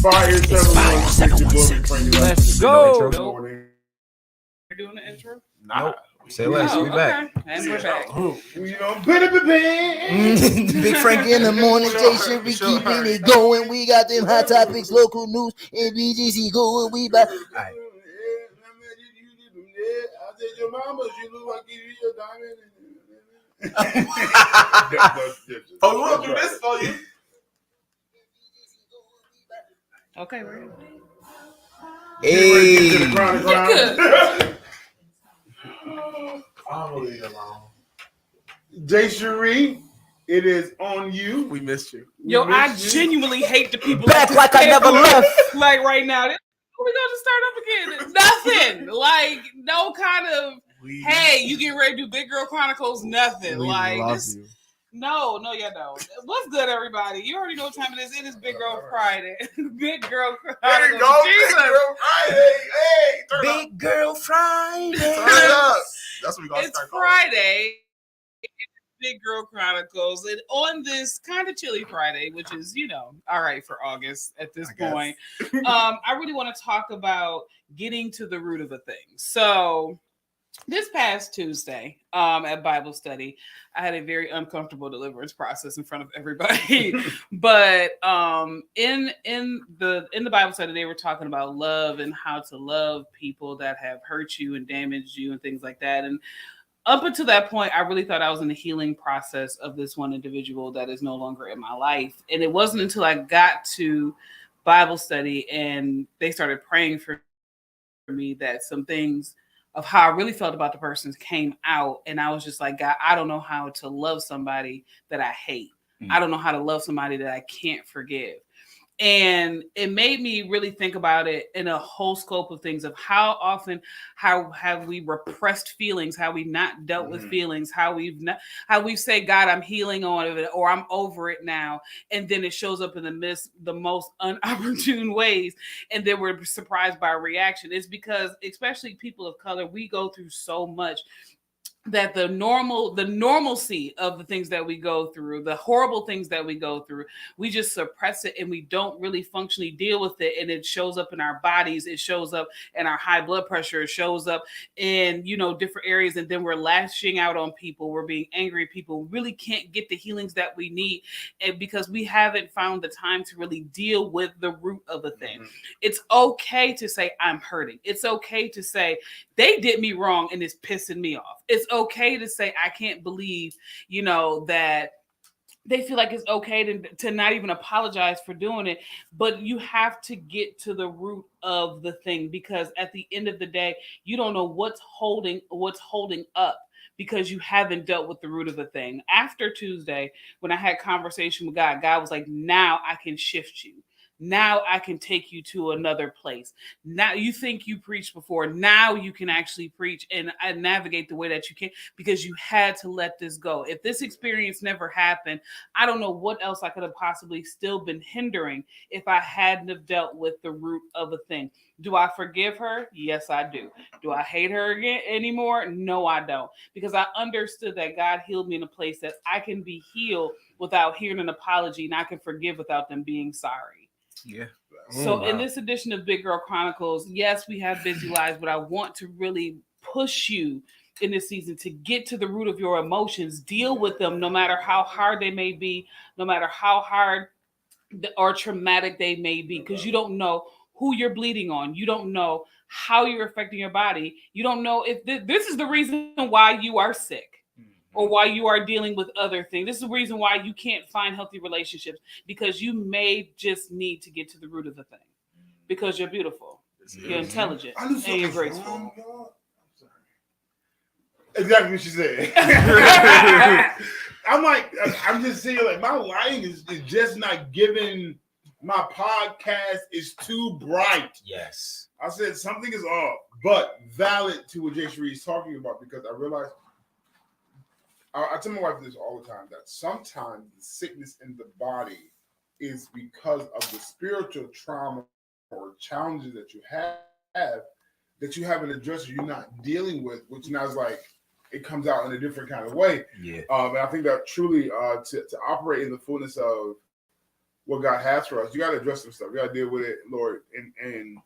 Fire 716. Let's go. You're doing the intro? Nope. Say less. We back. And we're back. Big Frankie in the morning, Jay Sherry keeping it going. We got them hot topics, local news, and BGC going. We back. Right. Your mama, she look like you your diamond. Oh, we'll do this for you. Okay, we're in. Hey. I'm gonna leave it alone. Jay Cherie, it is on you. We missed you. I genuinely hate the people Back like I never left. Like right now. We're gonna start up again. Nothing. Like no kind of hey, you get ready to do Big Girl Chronicles, nothing. Like this. You. No, y'all don't. What's good, everybody? You already know what time it is. It is Big Girl Friday. Big Girl Chronicles. There you go. Jesus. Big Girl Friday. Hey, Big Girl Friday. Turn it up. That's what we gonna It's start Friday. Big Girl Chronicles, and on this kind of chilly Friday, which is, all right for August at this point, I really want to talk about getting to the root of a thing. So this past Tuesday at Bible study, I had a very uncomfortable deliverance process in front of everybody. But in the Bible study, they were talking about love and how to love people that have hurt you and damaged you and things like that. And up until that point, I really thought I was in the healing process of this one individual that is no longer in my life. And it wasn't until I got to Bible study and they started praying for me that some things of how I really felt about the person came out. And I was just like, God, I don't know how to love somebody that I hate. I don't know how to love somebody that I can't forgive. And it made me really think about it in a whole scope of things of how often, how have we repressed feelings, how we not dealt with feelings, how we've said, God, I'm healing on it, or I'm over it now. And then it shows up in the most unopportune ways. And then we're surprised by a reaction. It's because, especially people of color, we go through so much that the normalcy of the things that we go through, the horrible things that we go through, we just suppress it and we don't really functionally deal with it. And it shows up in our bodies. It shows up in our high blood pressure. It shows up in, different areas. And then we're lashing out on people. We're being angry at people. We really can't get the healings that we need. And because we haven't found the time to really deal with the root of the thing. It's okay to say, I'm hurting. It's okay to say, they did me wrong and it's pissing me off. It's okay to say, I can't believe, that they feel like it's okay to not even apologize for doing it. But you have to get to the root of the thing, because at the end of the day, you don't know what's holding up, because you haven't dealt with the root of the thing. After Tuesday, when I had conversation with God, God was like, now I can shift you. Now I can take you to another place. Now you think you preached before. Now you can actually preach and navigate the way that you can, because you had to let this go. If this experience never happened, I don't know what else I could have possibly still been hindering if I hadn't have dealt with the root of a thing. Do I forgive her? Yes, I do. Do I hate her again anymore? No, I don't. Because I understood that God healed me in a place that I can be healed without hearing an apology, and I can forgive without them being sorry. Yeah. So in this edition of Big Girl Chronicles, yes, we have busy lives, but I want to really push you in this season to get to the root of your emotions, deal with them, no matter how hard they may be, no matter how hard or traumatic they may be, because you don't know who you're bleeding on. You don't know how you're affecting your body. You don't know if this is the reason why you are sick. Or why you are dealing with other things. This is the reason why you can't find healthy relationships, because you may just need to get to the root of the thing. Because you're beautiful, you're intelligent, and you're graceful. Exactly what she said. I'm just saying, like, my lighting is just not giving. My podcast is too bright. Yes. I said something is off, but valid to what Jay Cherie is talking about, because I realized. I tell my wife this all the time, that sometimes the sickness in the body is because of the spiritual trauma or challenges that you have that you haven't addressed or you're not dealing with, which now is like it comes out in a different kind of way. Yeah. And I think that truly to operate in the fullness of what God has for us. You got to address some stuff. You got to deal with it, Lord. And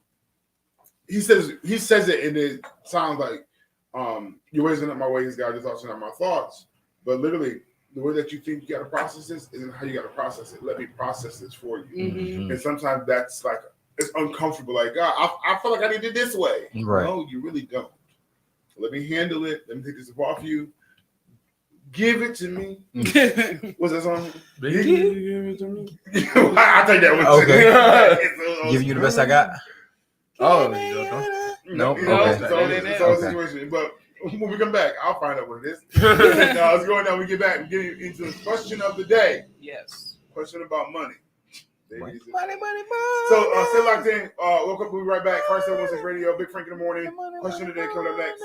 he says it, and it sounds like your ways are not my ways, God. Your thoughts are not my thoughts. But literally, the way that you think you got to process this isn't how you got to process it. Let me process this for you. Mm-hmm. And sometimes that's like it's uncomfortable. Like God, I feel like I need it this way. Right. No, you really don't. Let me handle it. Let me take this off you. Give it to me. What's that song? Give it to me. I take that one. Okay. Giving you the best I got. Oh, No. You know, Okay. it's all a situation. But when we come back, I'll find out what it is. Now, let's go on. We get back. We get into the question of the day. Yes. Question about money. Money. So, stay locked in. We'll be right back. Fire 716 Radio, Big Frank in the morning. Question of the day coming up next.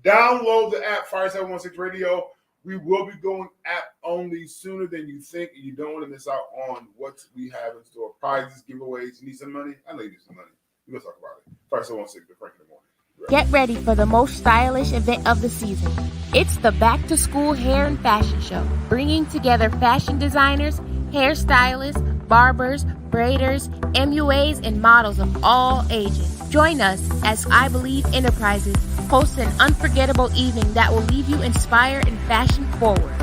Download the app, Fire 716 Radio. We will be going app only sooner than you think, and you don't want to miss out on what we have in store. Prizes, giveaways. You need some money? I know you need some money. We're going to talk about it. Fire 716, Big Frank in the morning. Get ready for the most stylish event of the season. It's the Back to School Hair and Fashion Show, bringing together fashion designers, hairstylists, barbers, braiders, MUAs, and models of all ages. Join us as I Believe Enterprises hosts an unforgettable evening that will leave you inspired and fashion forward.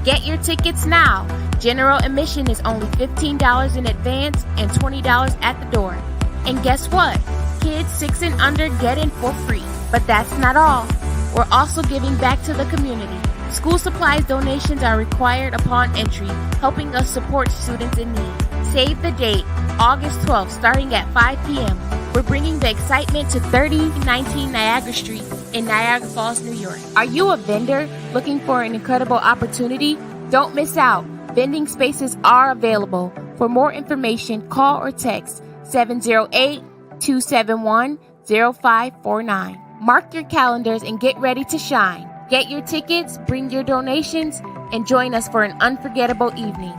Get your tickets now. General admission is only $15 in advance and $20 at the door. And guess what? Kids 6 and under get in for free. But that's not all. We're also giving back to the community. School supplies donations are required upon entry, helping us support students in need. Save the date, August 12th, starting at 5 p.m. We're bringing the excitement to 3019 Niagara Street in Niagara Falls, New York. Are you a vendor looking for an incredible opportunity? Don't miss out. Vending spaces are available. For more information, call or text 708-271-0549. Mark your calendars and get ready to shine. Get your tickets, bring your donations, and join us for an unforgettable evening.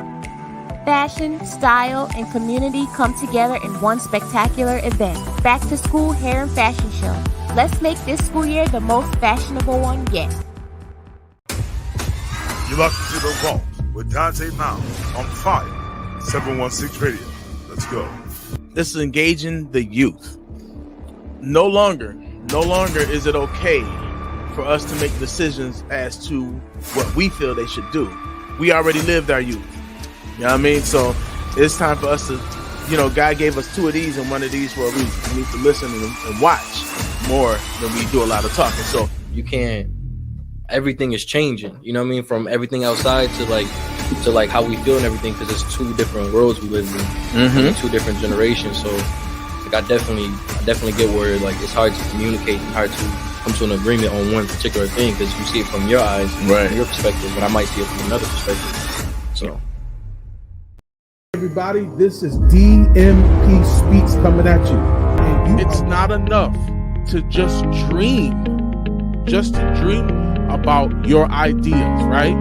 Fashion, style, and community come together in one spectacular event. Back to School Hair and Fashion Show. Let's make this school year the most fashionable one yet. You're locked into the vault with Dante Mount on Fire 716 Radio. Let's go. This is engaging the youth. No longer is it okay for us to make decisions as to what we feel they should do. We already lived our youth. You know what I mean? So it's time for us to, God gave us 2 of these and 1 of these for a reason. We need to listen and watch more than we do a lot of talking. So You can't. Everything is changing. You know what I mean? From everything outside to like how we feel and everything, because it's 2 different worlds we live in, 2 different generations. So like I definitely get where like it's hard to communicate and hard to come to an agreement on one particular thing because you see it from your eyes, right, from your perspective, but I might see it from another perspective. So. Everybody, this is DMP Speaks coming at you. And it's not enough to just dream about your ideas, right?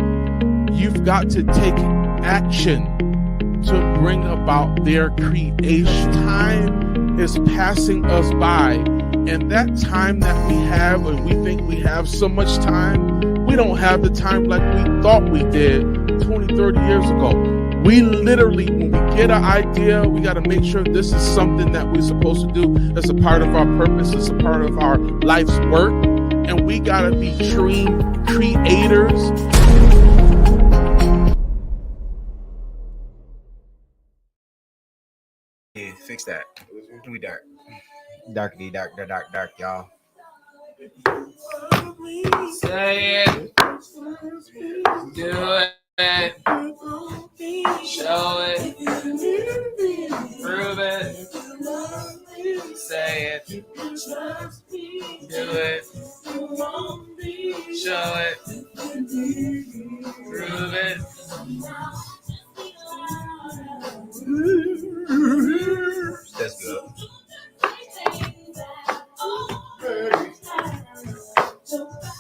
You've got to take action to bring about their creation. Time is passing us by, and that time that we have, and we think we have so much time, we don't have the time like we thought we did 20, 30 years ago. We literally, when we get an idea, we got to make sure this is something that we're supposed to do. It's a part of our purpose. It's a part of our life's work. And we got to be dream creators. Yeah, fix that. We dark. Darky, dark, y'all. Say it. Do it. Show it. Prove it. Say it. Do it. Show it. Prove it. That's good.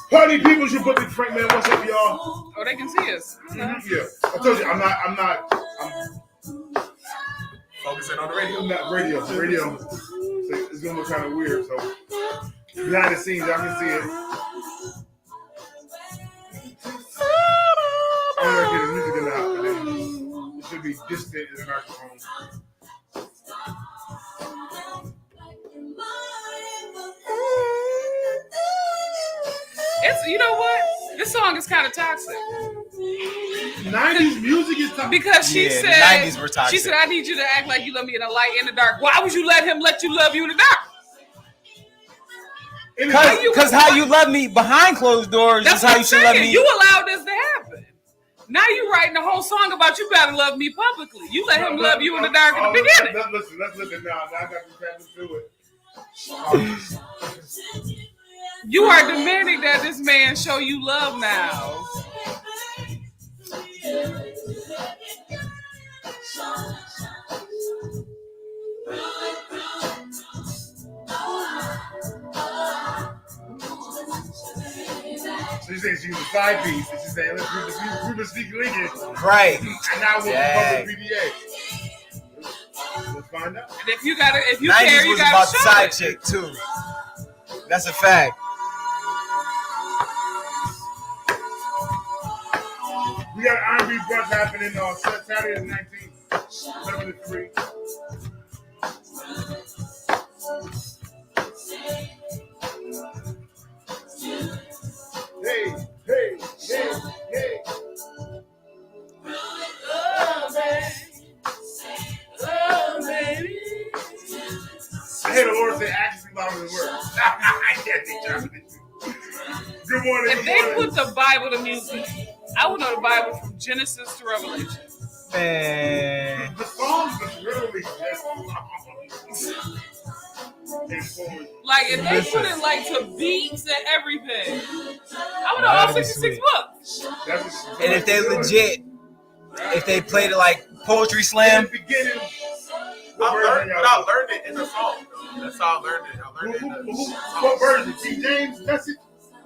Party people should put Big Frank, man. What's up, y'all? Oh, they can see us. Yeah, I told you, I'm Focusing on the radio. I'm not radio. So it's gonna look kind of weird. So behind the scenes, y'all can see it. I'm gonna get the music in the house, but then it should be distant in the microphone. It's, you know what? This song is kind of toxic. 90s music is toxic. Because she Yeah, said, the 90s were toxic. She said, I need you to act like you love me in the light and the dark. Why would you let him let you love you in the dark? Because how you love me behind closed doors is how you should love me. You allowed this to happen. Now you writing the whole song about you gotta love me publicly. You let him love you in the dark in the beginning. Let's listen now. I got to pass through it. You are demanding that this man show you love now. So you say she's a side piece, and she's saying, let's group of sneaky linking. Right. And now we'll become the PDA. Let's find out. And if you care, you was gotta about the show side it. chick too. That's a fact. We got R&B brunch happening on Saturday the 19th, 7 to 3. Hey. I hear the Lord say actions louder than words. I can't think of it. Good morning. If they put the Bible to music, I would know the Bible from Genesis to Revelation. Man. The songs is literally just Like if they put it like to beats and everything, I would know all 66 books. And if they legit, if they played it like Poetry Slam. In the beginning, I learned it in the song. That's how I learned it. I learned it in the song. What version? King James message?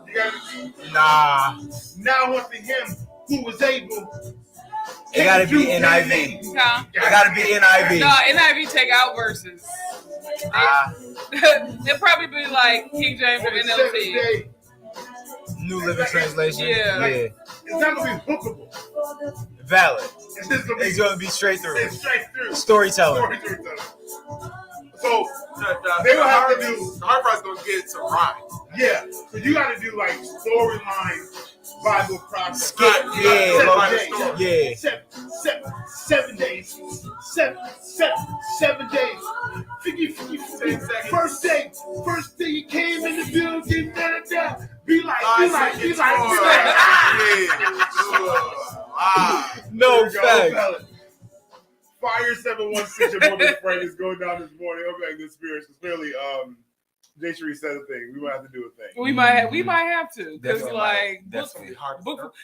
You got it? Nah. Now unto him who was able. It gotta be NIV. Huh? It gotta be NIV. No, NIV take out verses. They'll probably be like King James or NLT. New Living Translation. Yeah. It's not gonna be hookable. Valid. It's gonna be straight through. It's straight through. Storytelling. So they will have to do. The hard part's gonna get to rhyme. Yeah. So you got to do like storyline Bible prophecy. Skit. Yeah. 7 days. 7 days. 50. First day he came in the building. Be like. No fact. Fire 716 your woman's friend is going down this morning. Okay, good spirits. Because clearly, Jay Sheree said a thing. We might have to do a thing. We might have to. Because like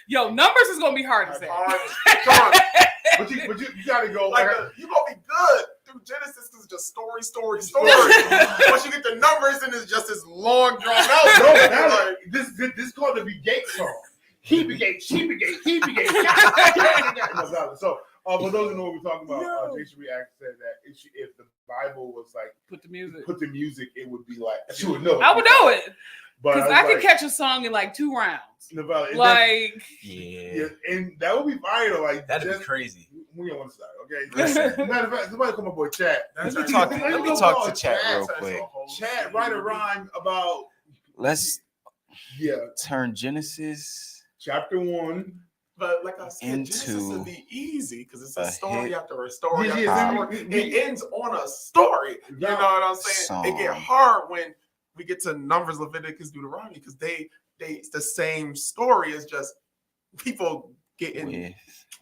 yo, numbers is gonna be hard to say. Come on. But you gotta go. Like you gonna be good through Genesis because it's just story. Once you get the numbers, then it's just this long drawn out. No, this is called the Begate song. He begat, she begat, he begat. So, for those who know what we're talking about, Jay Sheree actually said that if the Bible was like put the music, it would be like she would know. I would know it because I could catch a song in like 2 rounds. Like yeah, and that would be fire though. Like that'd be crazy. We don't want to start, okay? Matter of fact, somebody come up with Chat. Let me talk to Chat real quick. Chat, write a rhyme about. Let's turn Genesis chapter 1. But like I said, Genesis would be easy because it's a story after a story after a story. It ends on a story. You know what I'm saying? It get hard when we get to Numbers, Leviticus, Deuteronomy because they it's the same story. It's just people getting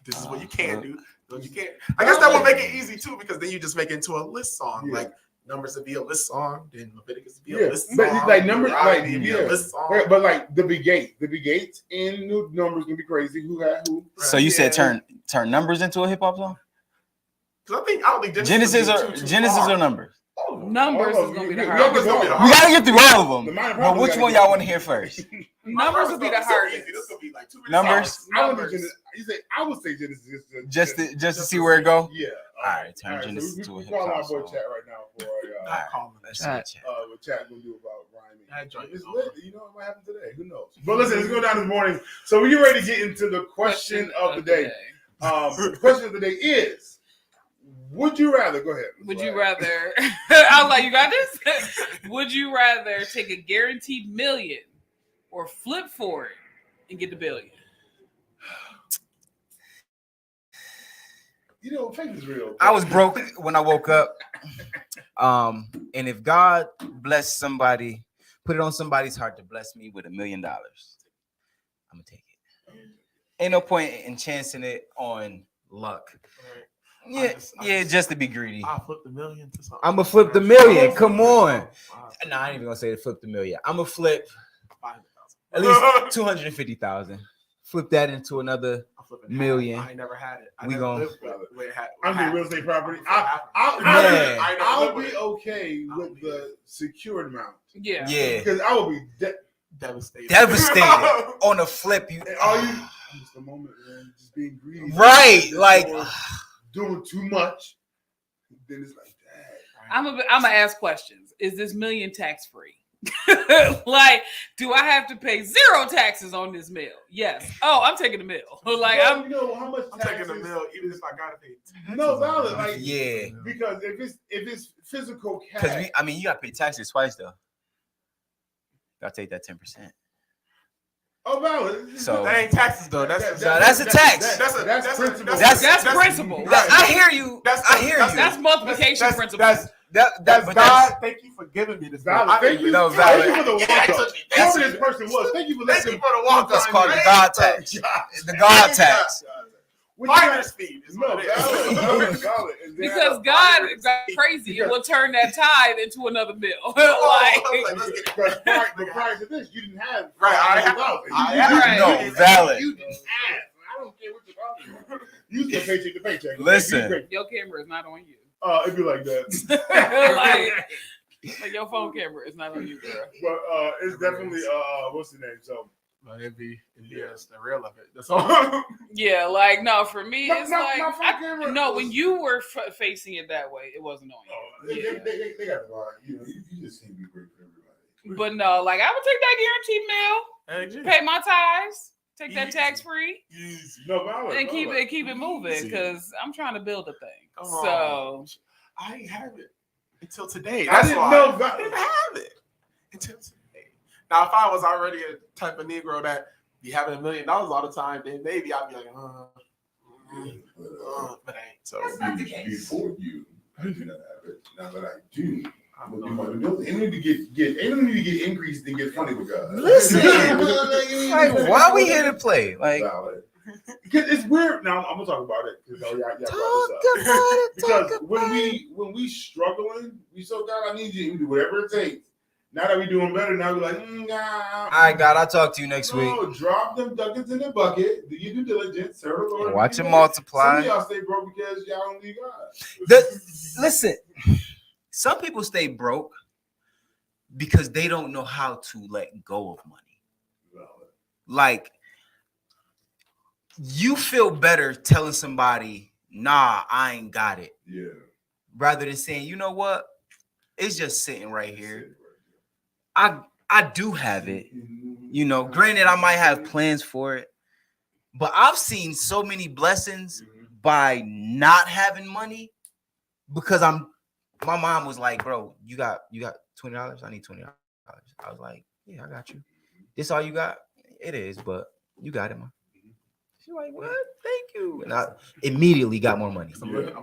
this is what you can do. You can't. I guess that would make it easy too because then you just make it into a list song. Like Numbers would be a list song, then Leviticus would be a list song. But like Numbers, like be a list song. But like the Begates in New Numbers can be crazy. Who had who? So you said turn Numbers into a hip hop song? Because I don't think Genesis or Numbers. Numbers is gonna be the hardest. hardest. We gotta get through all of them. But which one y'all want to hear first? Numbers will be the hardest. This will be like 2 Numbers. I would say Genesis just to see where it go. Yeah. All right, turn Genesis to a hip Call hop our boy song. Chat right now for what Chat gonna do about rhyming. It's lit. You know what might happen today? Who knows? But listen, let's go down this morning. So we get ready to get into the question of the day. The question of the day is: would you rather? Go ahead. Would you rather? I was like, you got this. Would you rather take a guaranteed million or flip for it and get the billion? You know, faith is real. I was broke when I woke up. And if God bless somebody, put it on somebody's heart to bless me with $1 million, I'm gonna take it. Ain't no point in chancing it on luck. Yeah, just to be greedy. I'll flip the million to something. I'm gonna flip the million. Come on. No, I ain't even gonna say to flip the million. I'm gonna flip at least 250,000. Flip that into another million. I ain't never had it. We gonna. I'm doing real estate property. I'll be okay with the secured amount. Yeah. Because I will be devastated. On a flip. All you just a moment, man. Just being greedy. Right. Like doing too much. Then it's like, dang. I'm gonna ask questions. Is this million tax free? Like, do I have to pay 0 taxes on this meal? Yes. Oh, I'm taking the meal. Like, you know how much I'm taking the meal, even if I gotta pay taxes. No, valid. Like, yeah. Because if it's physical cash, because you gotta pay taxes twice though. Gotta take that 10%. Oh, valid. So that ain't taxes though. That's a tax. That's principle. That's principle. Right. I hear you. I hear you. That's multiplication principle. That's God. Thank you for giving me this. Valid. Thank you. No, valid. Thank you for the walk-up. Whoever this person was, thank you for listening. for the walk-up. That's called the God tax. The God tax. Finder's fee. Valid. Because God is crazy. It will turn that tithe into another meal. But prior to this, you didn't have No, valid. You didn't have. I don't care what you're talking about. You get paycheck to paycheck. Listen. Your camera is not on you. It'd be like that. like your phone camera is not on you, girl. But it's definitely what's the name? So it'd be the real of it. That's all. Yeah, like no, for me it's like when you were facing it that way, it wasn't on you. They got the line. You just can't be great for everybody. But no, like I would take that guaranteed meal, pay my tithes, take that tax free, and keep it moving because I'm trying to build a thing. So I ain't have it until today. I didn't know I didn't have it until today. Now, if I was already a type of Negro that be having $1 million all the time, then maybe I'd be like, but I ain't. So before you, I did not have it. Now that I do, I'm gonna do my due diligence. Ain't no need to get increased and get funny with God. Listen, like, why are we here to play? Like, because it's weird. Now I'm gonna talk about it because because when we struggling, we so God, I need you to do whatever it takes. Now that we doing better, now we're like, nah. All right, God, I'll talk to you next week. Drop them ducats in the bucket. Do your due diligence. Serve the Lord. Watch it multiply. Some of y'all stay broke because y'all don't need God. Listen, some people stay broke because they don't know how to let go of money. Like, you feel better telling somebody, nah, I ain't got it. Yeah. Rather than saying, you know what? It's just sitting right here. I do have it. You know, granted, I might have plans for it, but I've seen so many blessings by not having money because my mom was like, bro, you got $20? I need $20. I was like, yeah, I got you. This all you got? It is, but you got it, man. She's like, what? Thank you. And I immediately got more money. I'm looking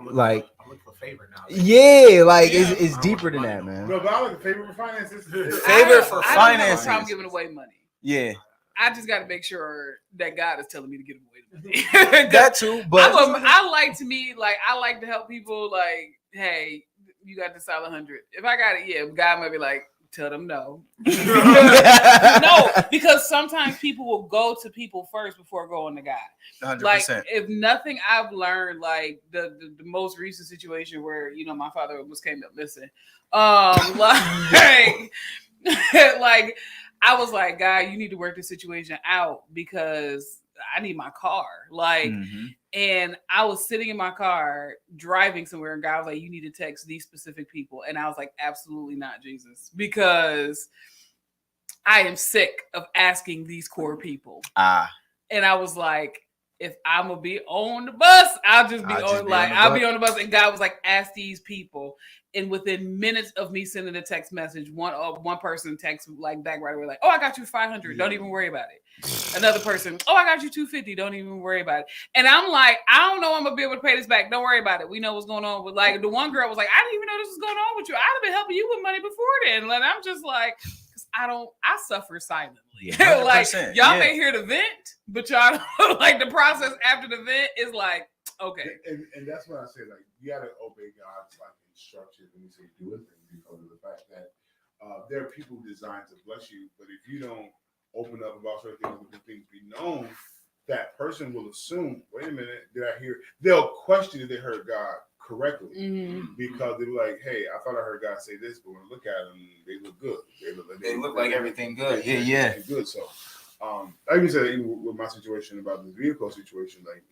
for favor now. Yeah, like it's deeper than that, man. No, but I like favor for finances. Favor for finances. I don't have a problem giving away money. Yeah. I just got to make sure that God is telling me to give away the money. That too, but I like to help people. Like, hey, you got this solid 100. If I got it, yeah, God might be like, tell them no. No, because sometimes people will go to people first before going to God. 100%. Like, if nothing I've learned, like the most recent situation where, you know, my father almost came up missing. Like I was like, God, you need to work this situation out because I need my car. Like, and I was sitting in my car driving somewhere, and God was like, you need to text these specific people. And I was like, absolutely not, Jesus, because I am sick of asking these core people. And I was like, if I'm gonna be on the bus, I'll just be I'll on the bus. And God was like, ask these people. And within minutes of me sending a text message, one person texts like back right away, like, "Oh, I got you 500. Don't even worry about it." Another person, "Oh, I got you 250. Don't even worry about it." And I'm like, I don't know, I'm gonna be able to pay this back. Don't worry about it. We know what's going on. With like the one girl was like, I didn't even know this was going on with you. I'd have been helping you with money before then. And I'm just like, I suffer silently. Yeah, like y'all may yeah. hear the vent, but y'all don't, like the process after the vent is like, okay. And that's what I say, like, you gotta obey God's like instructions when you say do a thing, because of the fact that there are people designed to bless you, but if you don't open up about certain things, let the things be known, that person will assume, wait a minute, did I hear? They'll question if they heard God correctly, because they're like, hey, I thought I heard God say this, but when I look at them, they look good. They look like everything good. Yeah. Good. So, I even said even with my situation about the vehicle situation, like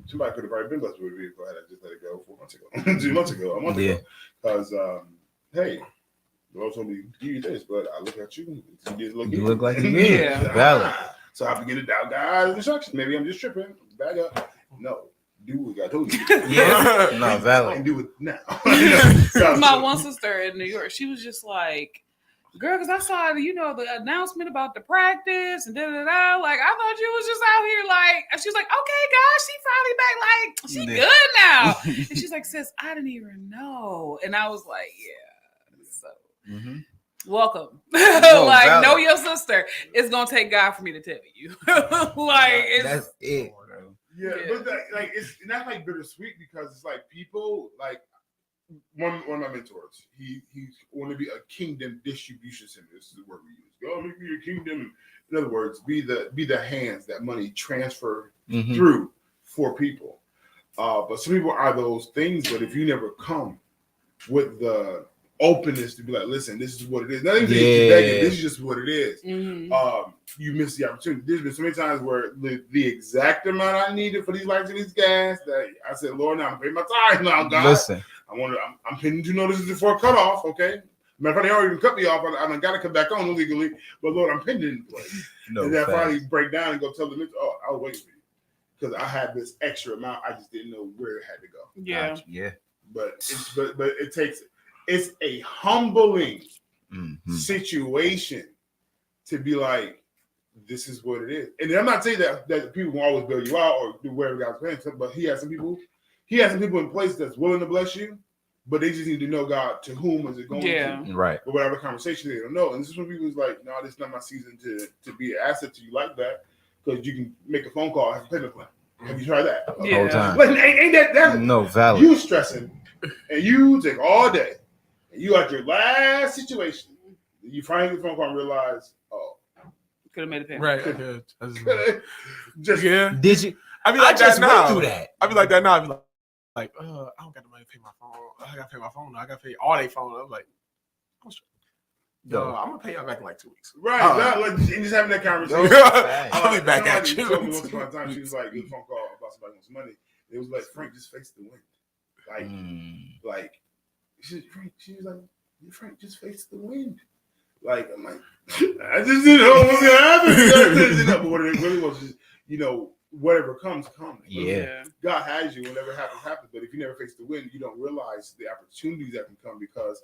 somebody could have probably been blessed with a vehicle had I just let it go 4 months ago, 2 months ago, a month ago, because hey. The Lord told me to give you this, but I look at you. You look like you did. Yeah. Valid. So I begin to doubt God's instructions. Maybe I'm just tripping. Back up. No, do what God told you. Yeah. No, valid. And do it now. My one sister in New York, she was just like, girl, because I saw, the announcement about the practice and da-da-da. Like, I thought you was just out here like, and she was like, okay, gosh, she finally back. Like, she good now. And she's like, sis, I didn't even know. And I was like, yeah. So, welcome. Valid. Know your sister. It's going to take God for me to tell you. That's it. Yeah, but it's not like bittersweet, because it's like people, like, one of my mentors, he's want to be a kingdom distribution center. This is the word we use. Go make me a kingdom. In other words, be the hands that money transfer through for people. But some people are those things. But if you never come with the openness to be like, listen, this is what it is. Nothing this is just what it is. You miss the opportunity. There's been so many times where the exact amount I needed for these lights and these gas that I said, Lord, now I'm paying my tithe now, God. Listen. I'm pending to notice before cutoff, okay? Matter of fact, they already cut me off. I got to come back on illegally, but Lord, I'm pending. And then I finally break down and go tell them, oh, I was waiting for you, because I had this extra amount. I just didn't know where it had to go. Yeah, gotcha. Yeah. But it takes. It's a humbling situation to be like, this is what it is. And I'm not saying that people will always bail you out or do whatever God's plan, but He has some people in place that's willing to bless you, but they just need to know God, to whom is it going to. Right. But whatever conversation, they don't know. And this is when people's like, no, this is not my season to be an asset to you like that, because you can make a phone call, have a payment plan. Have you tried that? Yeah. Whole time. Like, ain't that no valid? You stressing, and you take all day, and you at your last situation. You finally get a phone call and realize, oh, could have made a payment. Right. Just Did you? I be like that now. Through that. I be like that now. I be like, I don't got the money to pay my phone. I got to pay my phone. I got to pay all their phone. I'm like, I'm gonna pay y'all back in like 2 weeks. Right. Like just having that conversation. I'll be back at you. Told me once upon a time, she was like, get a phone call about somebody wants money. It was like, Frank, just face the wind. Like she was like, Frank, just face the wind. Like, I'm like, I just didn't know what was gonna happen. But what it really was just, whatever comes. Yeah. God has you. Whatever happens. But if you never face the wind, you don't realize the opportunities that can come, because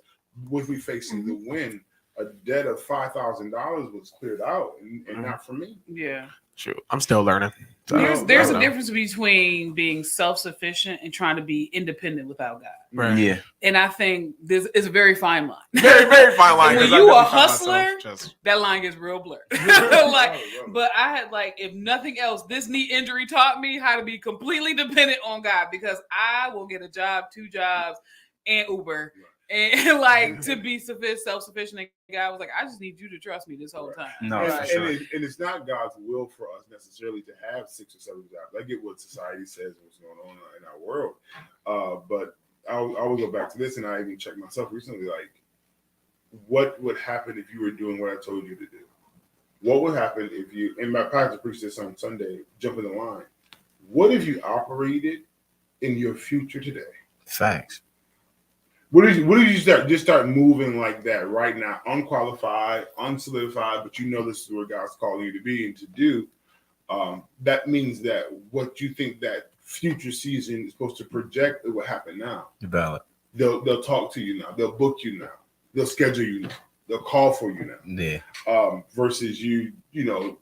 with me facing the wind, a debt of $5,000 was cleared out, and not for me. Yeah. Shoot, I'm still learning. So, there's a difference between being self-sufficient and trying to be independent without God. Right. Yeah. And I think this is a very fine line. Very, very fine line. When you a hustler, that line gets real blurred. But I had if nothing else, this knee injury taught me how to be completely dependent on God, because I will get a job, 2 jobs, and Uber. And to be self-sufficient, and God was like, I just need you to trust me this whole time. No, and, for sure. and it's not God's will for us necessarily to have 6 or 7 jobs. I get what society says and what's going on in our world, but I will go back to this, and I even checked myself recently. Like, what would happen if you were doing what I told you to do? What would happen if you? And my pastor preached this on Sunday. Jump in the line. What if you operated in your future today? Facts. What did you start moving like that right now, unqualified, unsolidified, but this is where God's calling you to be and to do. that means that what you think that future season is supposed to project it will happen now. Valid. They'll talk to you now. They'll book you now. They'll schedule you now. They'll call for you now. Yeah. Versus you know,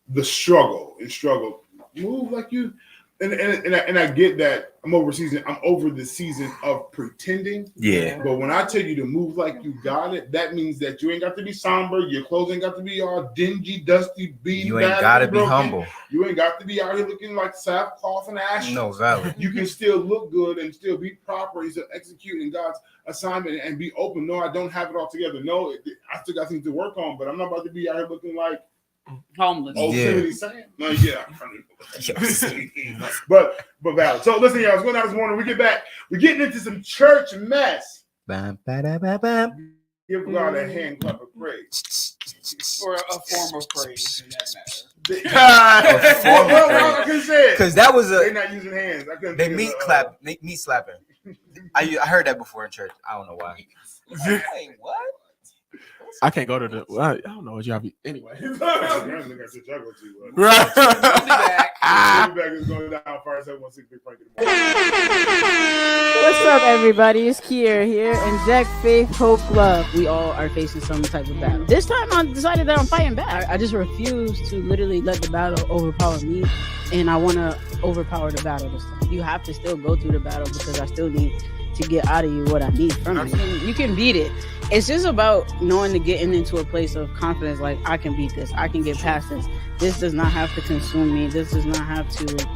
the struggle. Move like you. And I get that I'm over the season of pretending. Yeah. But when I tell you to move like you got it, that means that you ain't got to be somber. Your clothes ain't got to be all dingy, dusty, beaten. You ain't got to be humble. You ain't got to be out here looking like sackcloth and ashes. No, valid. You can still look good and still be proper and still executing God's assignment and be open. No, I don't have it all together. No, I still got things to work on, but I'm not about to be out here looking like homeless. Oh, yeah. Sam. No, yeah. but valid. So listen, y'all. What's going on this morning? We get back. We're getting into some church mess. Bam, ba-da-ba-bam. Give God a hand clap of praise. Or a form of praise in that matter. I couldn't say it. Because that was they're not using hands. I couldn't. They meat slapping. I heard that before in church. I don't know why. Wait, what? I can't go to the. I don't know what y'all be. Anyway. Right. Back is going down. Fire 716 Big Frank. What's up, everybody? It's Kier here, and Jack, Faith, Hope, Love. We all are facing some type of battle. This time, I decided that I'm fighting back. I just refuse to literally let the battle overpower me, and I want to overpower the battle this time. You have to still go through the battle because I still need to get out of you what I need from you. You can beat it. It's just about knowing to getting into a place of confidence, like I can beat this, I can get past this. This does not have to consume me. This does not have to.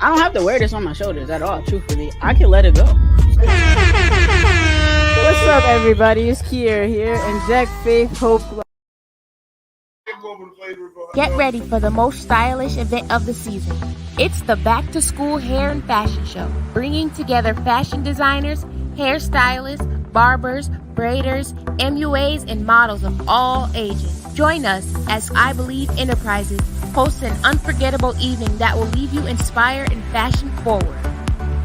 I don't have to wear this on my shoulders at all. Truthfully, I can let it go. What's up, everybody? It's Kier here, and Jack, Faith, Hope. Get ready for the most stylish event of the season. It's the Back to School Hair and Fashion Show, bringing together fashion designers, hairstylists, barbers, braiders, MUAs, and models of all ages. Join us as I Believe Enterprises hosts an unforgettable evening that will leave you inspired and fashion forward.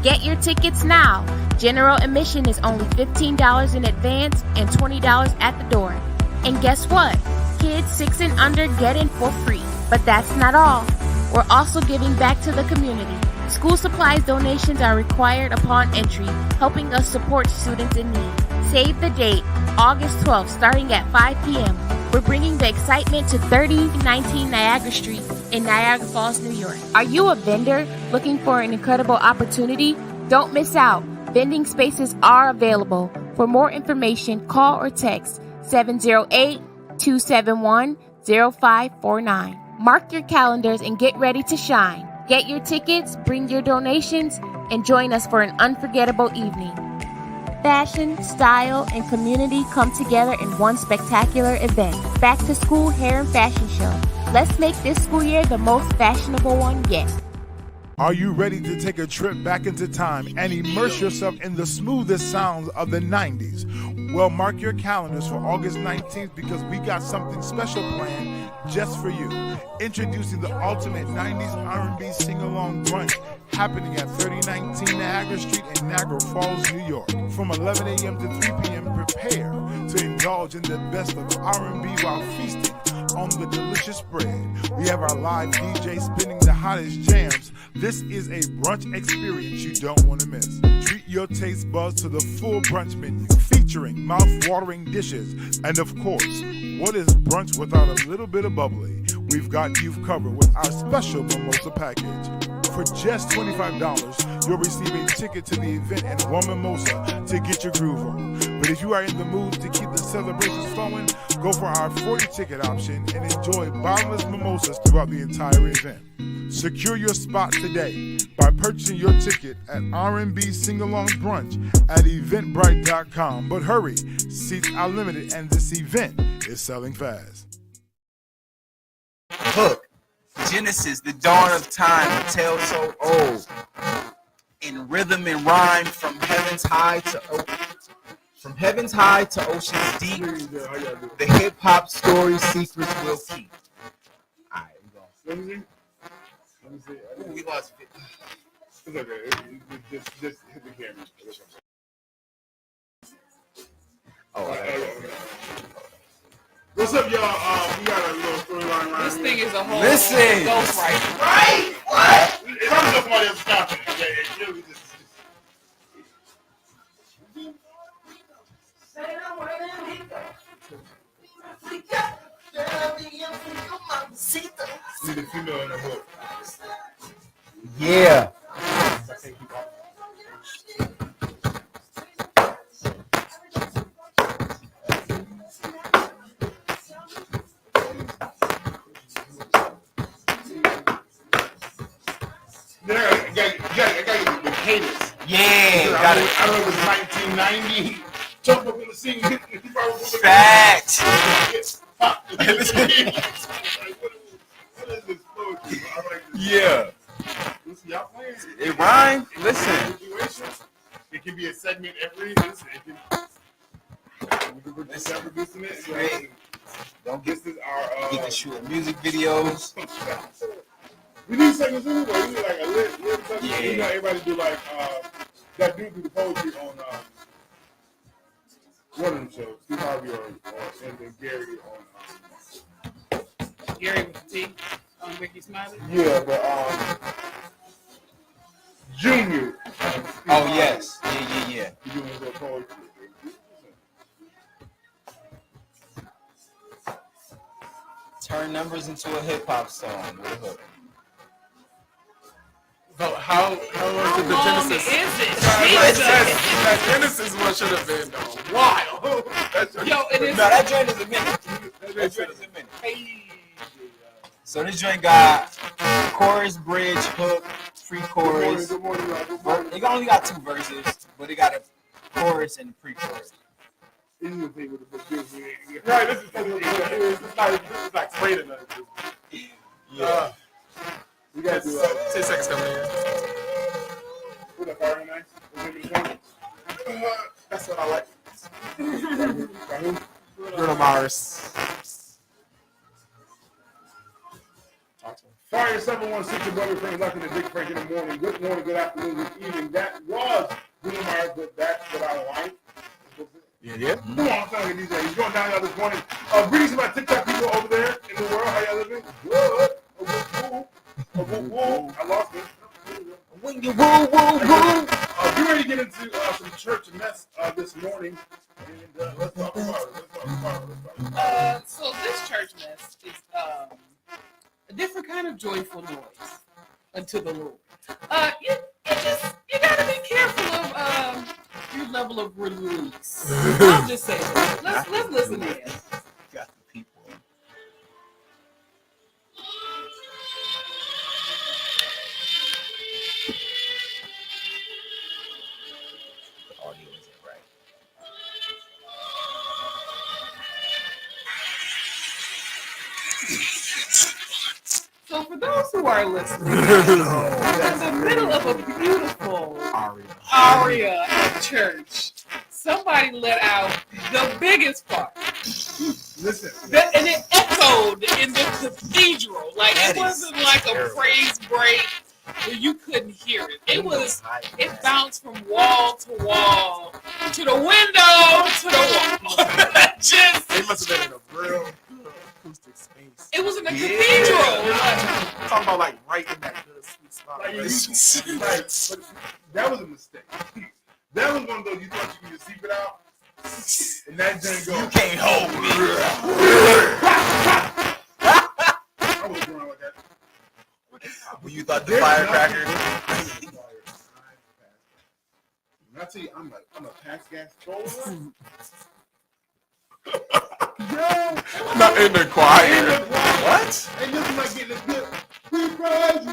Get your tickets now. General admission is only $15 in advance and $20 at the door. And guess what? Kids 6 and under get in for free. But that's not all. We're also giving back to the community. School supplies donations are required upon entry, helping us support students in need. Save the date, August 12th, starting at 5 p.m. We're bringing the excitement to 3019 Niagara Street in Niagara Falls, New York. Are you a vendor looking for an incredible opportunity? Don't miss out. Vending spaces are available. For more information, call or text 708-271-0549. Mark your calendars and get ready to shine. Get your tickets, bring your donations, and join us for an unforgettable evening. Fashion, style, and community come together in one spectacular event. Back to School Hair and Fashion Show. Let's make this school year the most fashionable one yet. Are you ready to take a trip back into time and immerse yourself in the smoothest sounds of the 90s? Well, mark your calendars for August 19th because we got something special planned just for you. Introducing the ultimate 90s R&B sing-along brunch happening at 3019 Niagara Street in Niagara Falls, New York. From 11 a.m. to 3 p.m., prepare to indulge in the best of R&B while feasting on the delicious spread. We have our live DJ spinning the hottest jams. This is a brunch experience you don't want to miss. Treat your taste buds to the full brunch menu featuring mouth-watering dishes. And of course, what is brunch without a little bit of bubbly? We've got you covered with our special mimosa package. For just $25, you'll receive a ticket to the event and one mimosa to get your groove on. But if you are in the mood to keep the celebrations flowing, go for our 40-ticket option and enjoy bottomless mimosas throughout the entire event. Secure your spot today by purchasing your ticket at R&B Sing-Along Brunch at eventbrite.com. But hurry, seats are limited and this event is selling fast. Hook. Genesis, the dawn of time, a tale so old. In rhythm and rhyme, from heaven's high to ocean's deep, the hip hop story secrets will keep. All right, we going. Let me see. Ooh, we lost it. It's okay. Just hit the camera. Oh, What's What's up, y'all? We got a little storyline right This here. thing is a whole Listen. ghost right. Right? What? It's not somebody else stopping it. Yeah, yeah, really just. Need a female in the hook. Yeah. I got the cadence. Yeah. I Got don't it. know if it's 1990. Jump up in the scene. Fact. What is this poetry? I like this. Yeah. Listen, y'all playing. It rhymed. Listen. It can be a segment every. Listen, it can. We can produce that, producing it. Great. Don't get this our. Get to shoot music videos. We need segments anyway. We need like a lit segment. Yeah. You know, everybody do like that dude do the poetry on one of them shows. Steve Harvey and then Gary on. Gary with the T on Ricky Smiley. Yeah, but Junior. Oh yes. Yeah. He doing his little poetry. Turn numbers into a hip hop song with a hook. So how was it the How long Genesis? is it? That Genesis one should have been wild. Yo, it is. No, that joint is a minute. That joint is a minute. So this joint got chorus, bridge, hook, pre-chorus. Good morning, y'all. Good morning. It only got 2 verses, but it got a chorus and a pre-chorus. This is the thing with the producer. Right, this is like training us. Yeah. We gotta do 10 seconds coming in. Put up Fire Nights. That's what I like. By who? Bruno Mars. Fire 716, your brother friend left in the Big Frank in the morning. Good morning, good afternoon, good evening. That was Bruno Mars, but that's what I like. Yeah. Come on, I'm telling you, he's going down y'all this morning. Greetings to my TikTok people over there in the world. How y'all living? Good. I lost it. When you woo. We're ready to get into some church mess this morning. And let's talk about it. So this church mess is a different kind of joyful noise unto the Lord. You gotta be careful of your level of release. I'll just say that. Let's listen in. Got the people. The audio isn't right. So for those who are listening, in the middle of a beautiful aria at church, somebody let out the biggest part. Listen. And it echoed in the cathedral. Like That it wasn't like a terrible. praise break where you couldn't hear it. It bounced from wall to wall, to the window, to the wall. Just They must have been in a real acoustic space. it was in the cathedral. I'm talking about like right in that good sweet spot. Like, right, but that was a mistake. That was one of those you thought you could just seep it out. And that didn't go. You can't hold me. I was going like that. When you thought the firecracker. When I tell you, I'm a pass gas troller. Not in the choir. What? And this is like getting a good. We praise you.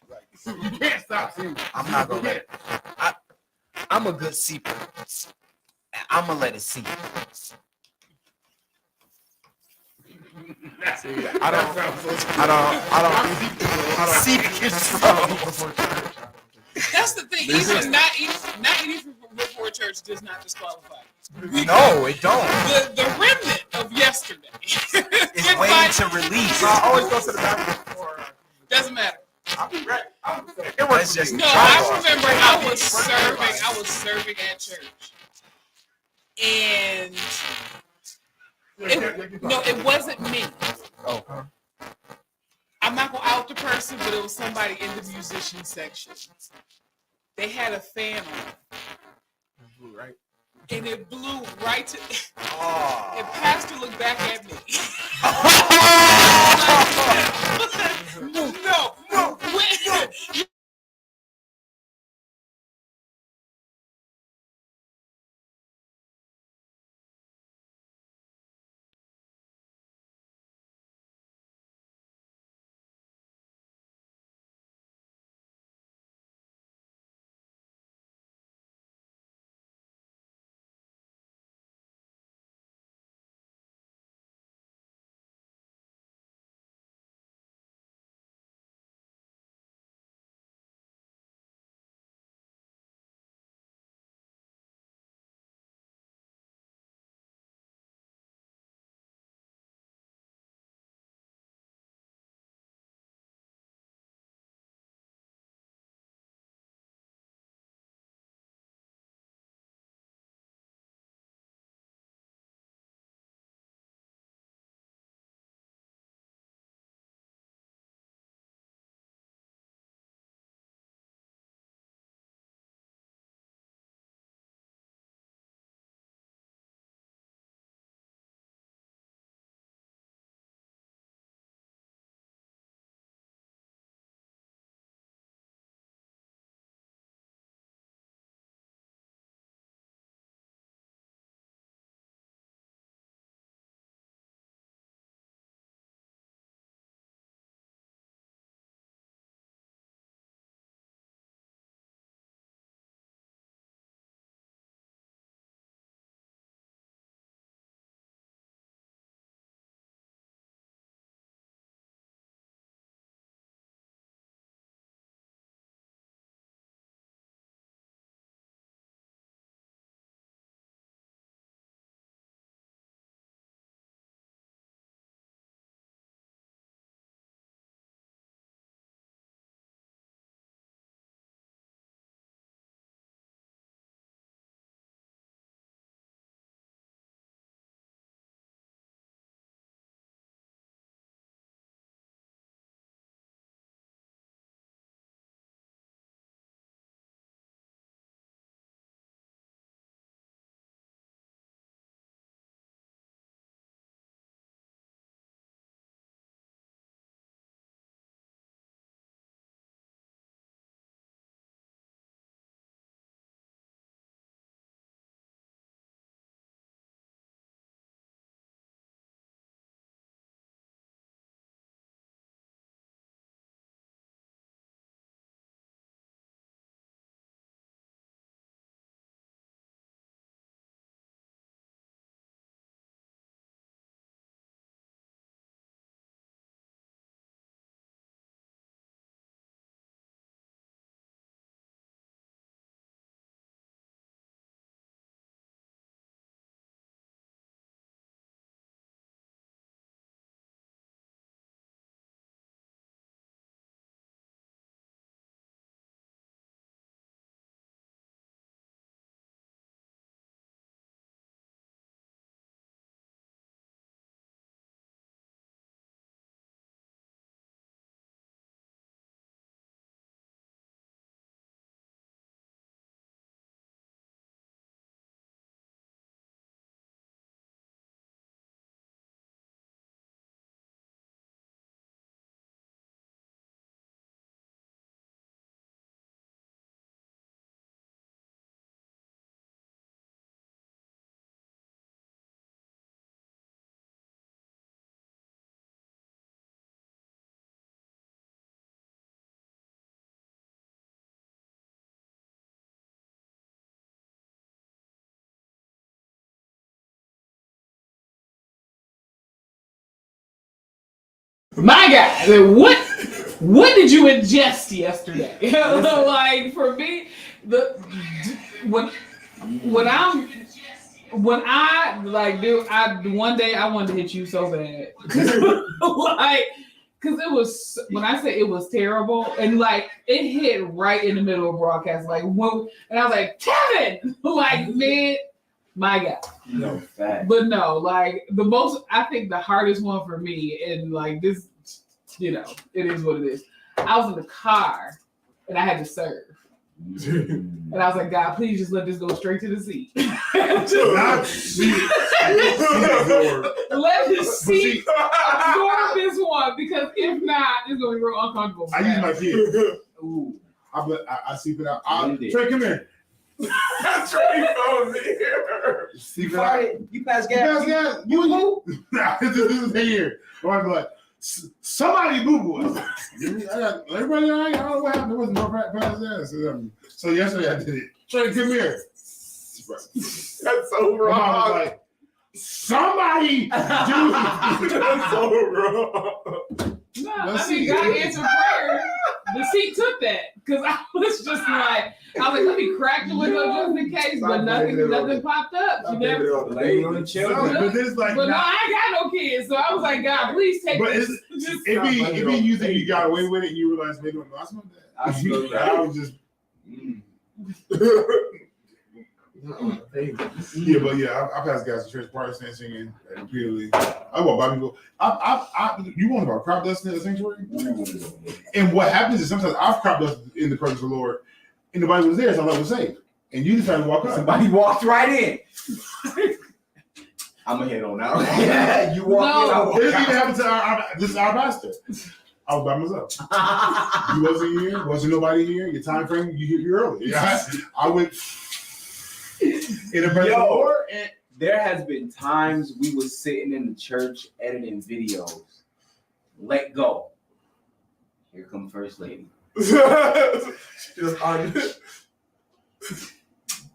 Like, you can't stop singing. I'm not gonna let it. I'm a good seeper. I'm gonna let it seep. I don't Seep control. That's the thing. Even not eating before church does not disqualify. No, it don't. The remnant of yesterday. It's waiting to release. I always go to the bathroom before. Doesn't matter. I'll be right. It was just No, I remember I was serving at church, and No, it wasn't me. Oh. I'm not gonna out the person, but it was somebody in the musician section. They had a fan on, Right. and it blew right to. Oh. And Pastor looked back at me. No. My God, what did you ingest yesterday? Like for me, when I like dude, one day I wanted to hit you so bad, like because it was when I say it was terrible and like it hit right in the middle of broadcast, like whoa, and I was like Kevin, like man. My God. No fact. But no, like I think the hardest one for me, and like this, it is what it is. I was in the car and I had to serve. And I was like, God, please just let this go straight to the seat. Let the seat absorb this one, because if not, it's gonna be real uncomfortable. I use my kid. Ooh. I sleep it out. Trey, come here. Trey, come here. Sleep it out. You pass gas. You boo. This is here. I'm like, somebody boo boo. Everybody, I don't know what happened. There wasn't no pass gas. So yesterday I did it. Trey, come here. That's so wrong. I was like, somebody do it. That's so wrong. No, I mean, God answered prayer. The seat took that, because I was just like, let me crack the window just in case, but nothing popped up. You never. But no, I ain't got no kids, so I was like, God, please take this. It be you think you got away with it, and you realize, maybe I smelled that. I was just. I passed gas to church party, singing repeatedly. I walk by people. You want about crop dusting at the sanctuary? And what happens is sometimes I've crop dusted in the presence of the Lord, and nobody was there, so I thought it was safe. And you decided to walk up. Somebody walked right in. I'm gonna head on out. Yeah, you walk in. I walk This out. even happened to this is our pastor. I was by myself. You wasn't here. Wasn't nobody here. Your time frame, you get here early. Yeah, I went. In a and there has been times we was sitting in the church editing videos. Let go. Here come First Lady.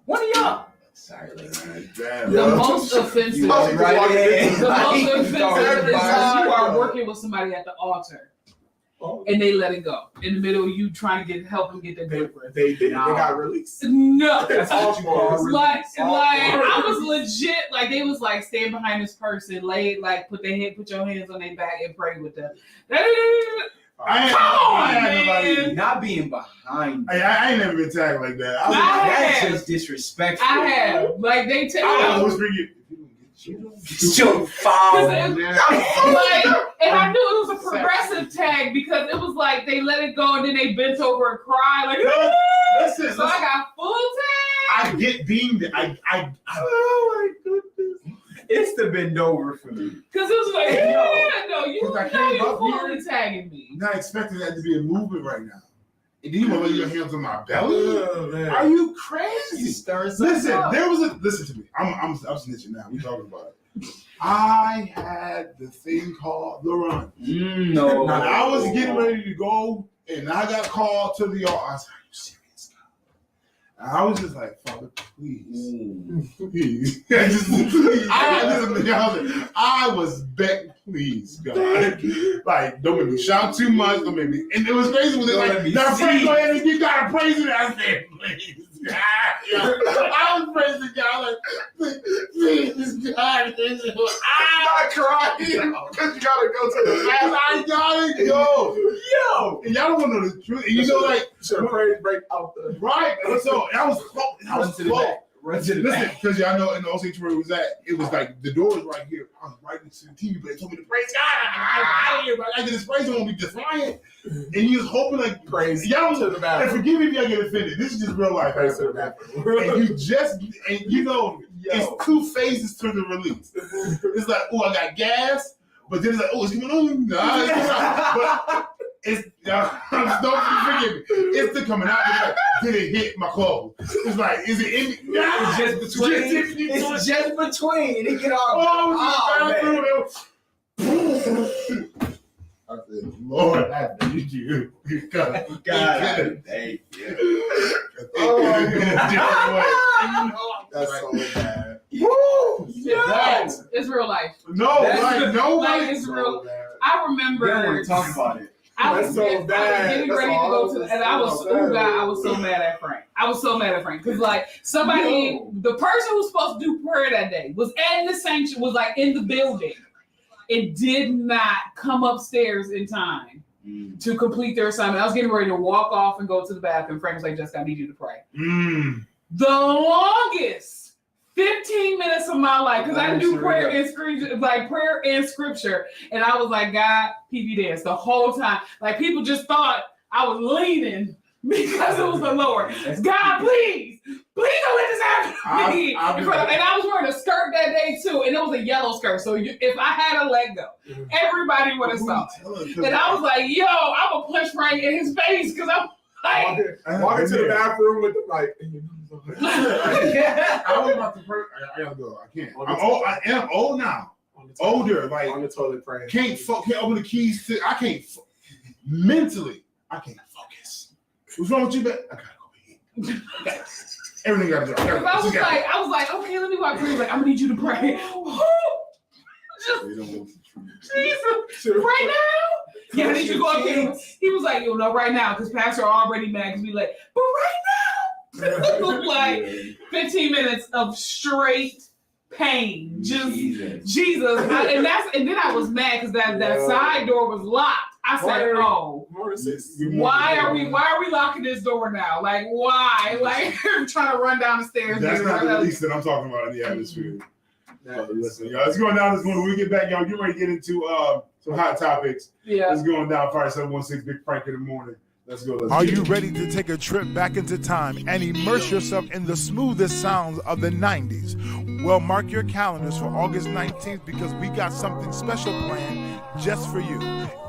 One of y'all. Sorry, lady. The most offensive. The most offensive is you are working with somebody at the altar. And they let it go in the middle of you trying to help them get their paper. They got released. No, that's all you like I was legit. Like they was like, stand behind this person, put your hands on their back and pray with them. Not being behind. I ain't never been tagged like that. That's just disrespectful. I have. Like they tell I was whispering you. Your phone. And I knew it was a progressive tag, because it was like they let it go and then they bent over and cried like. Listen, so I got full tag. I get being there. Oh my goodness. It's the bend over for me. Because it was like, you're fully tagging me. I'm not expecting that to be a movement right now. And then you want to lay your hands on my belly? Are you crazy? Listen to me. I'm snitching now. We talking about it. I had the thing called the run. No. Now I was getting ready to go, and I got called to the altar. I was like, "Are you serious, God?" And I was just like, "Father, please, please." I was begging, please, God. Like, don't make me shout too much. Don't make me. And it was crazy when they like, "Now, praise go ahead and you gotta praise it." I said, "Please." I was praising God, like, please, God, I'm not crying because you gotta go to the mass. I gotta go, yo. And y'all don't want to know the truth. And you know, like, praise break out the right. So I was close. Run to the Listen, because y'all know in the old sanctuary it was like the door was right here. I was right next to the TV, but they told me to praise God. I get this praise, I won't be defiant. And you was hoping like praise. Y'all to the bathroom. And forgive me if y'all get offended. This is just real life. Praise to the bathroom. It's two phases to the release. It's like, oh, I got gas, but then it's like, oh, it's going on. Nah, it's coming out. But it's don't forgive me. It's the coming out. It's like, did it hit my clothes? It's like, is it in? It's just between. It's just between. It get all. I said, Lord, I need you. God, thank you. That's so bad. Woo! It's real life. It's real. I remember. We don't want to talk about it. I was getting ready to go to, and I was so mad at Frank. Because like the person who was supposed to do prayer that day was in the sanctuary, was like in the building. It did not come upstairs in time to complete their assignment. I was getting ready to walk off and go to the bathroom. Frank was like, "Jessica, I need you to pray." The longest 15 minutes of my life because I do prayer and scripture, like prayer and scripture, and I was like, God, PB dance the whole time. Like people just thought I was leaning because it was the Lord. God, please don't let this happen to me. And I was wearing a skirt that day too, and it was a yellow skirt. So if I had a leg go, everybody would have saw it. And I was like, yo, I'm gonna punch right in his face because I'm like walking to the bathroom with the like. I was about to pray. I gotta go. I can't. I'm old. I am old now. Older, like on the toilet praying. Can't open the keys. I can't mentally. I can't focus. What's wrong with you, man? I gotta go eat. Everything gotta go. I was like, okay, let me walk through. Like, I'm gonna need you to pray. Jesus, right now? Yeah, I need you to go up here. He was like, no, right now, because Pastor already mad. Because we like, but right now. Like 15 minutes of straight pain. Just Jesus. And then I was mad because that side door was locked. I said, "Oh, why are we locking this door now? Like, why? Like, I'm trying to run down the stairs." That's not the least that I'm talking about in the atmosphere. Listen, y'all, it's going down. When we get back, y'all, get ready to get into some hot topics. Yeah, it's going down. Fire 716 Big Frank in the morning. Let's go. Are you ready to take a trip back into time and immerse yourself in the smoothest sounds of the 90s? Well, mark your calendars for August 19th because we got something special planned just for you.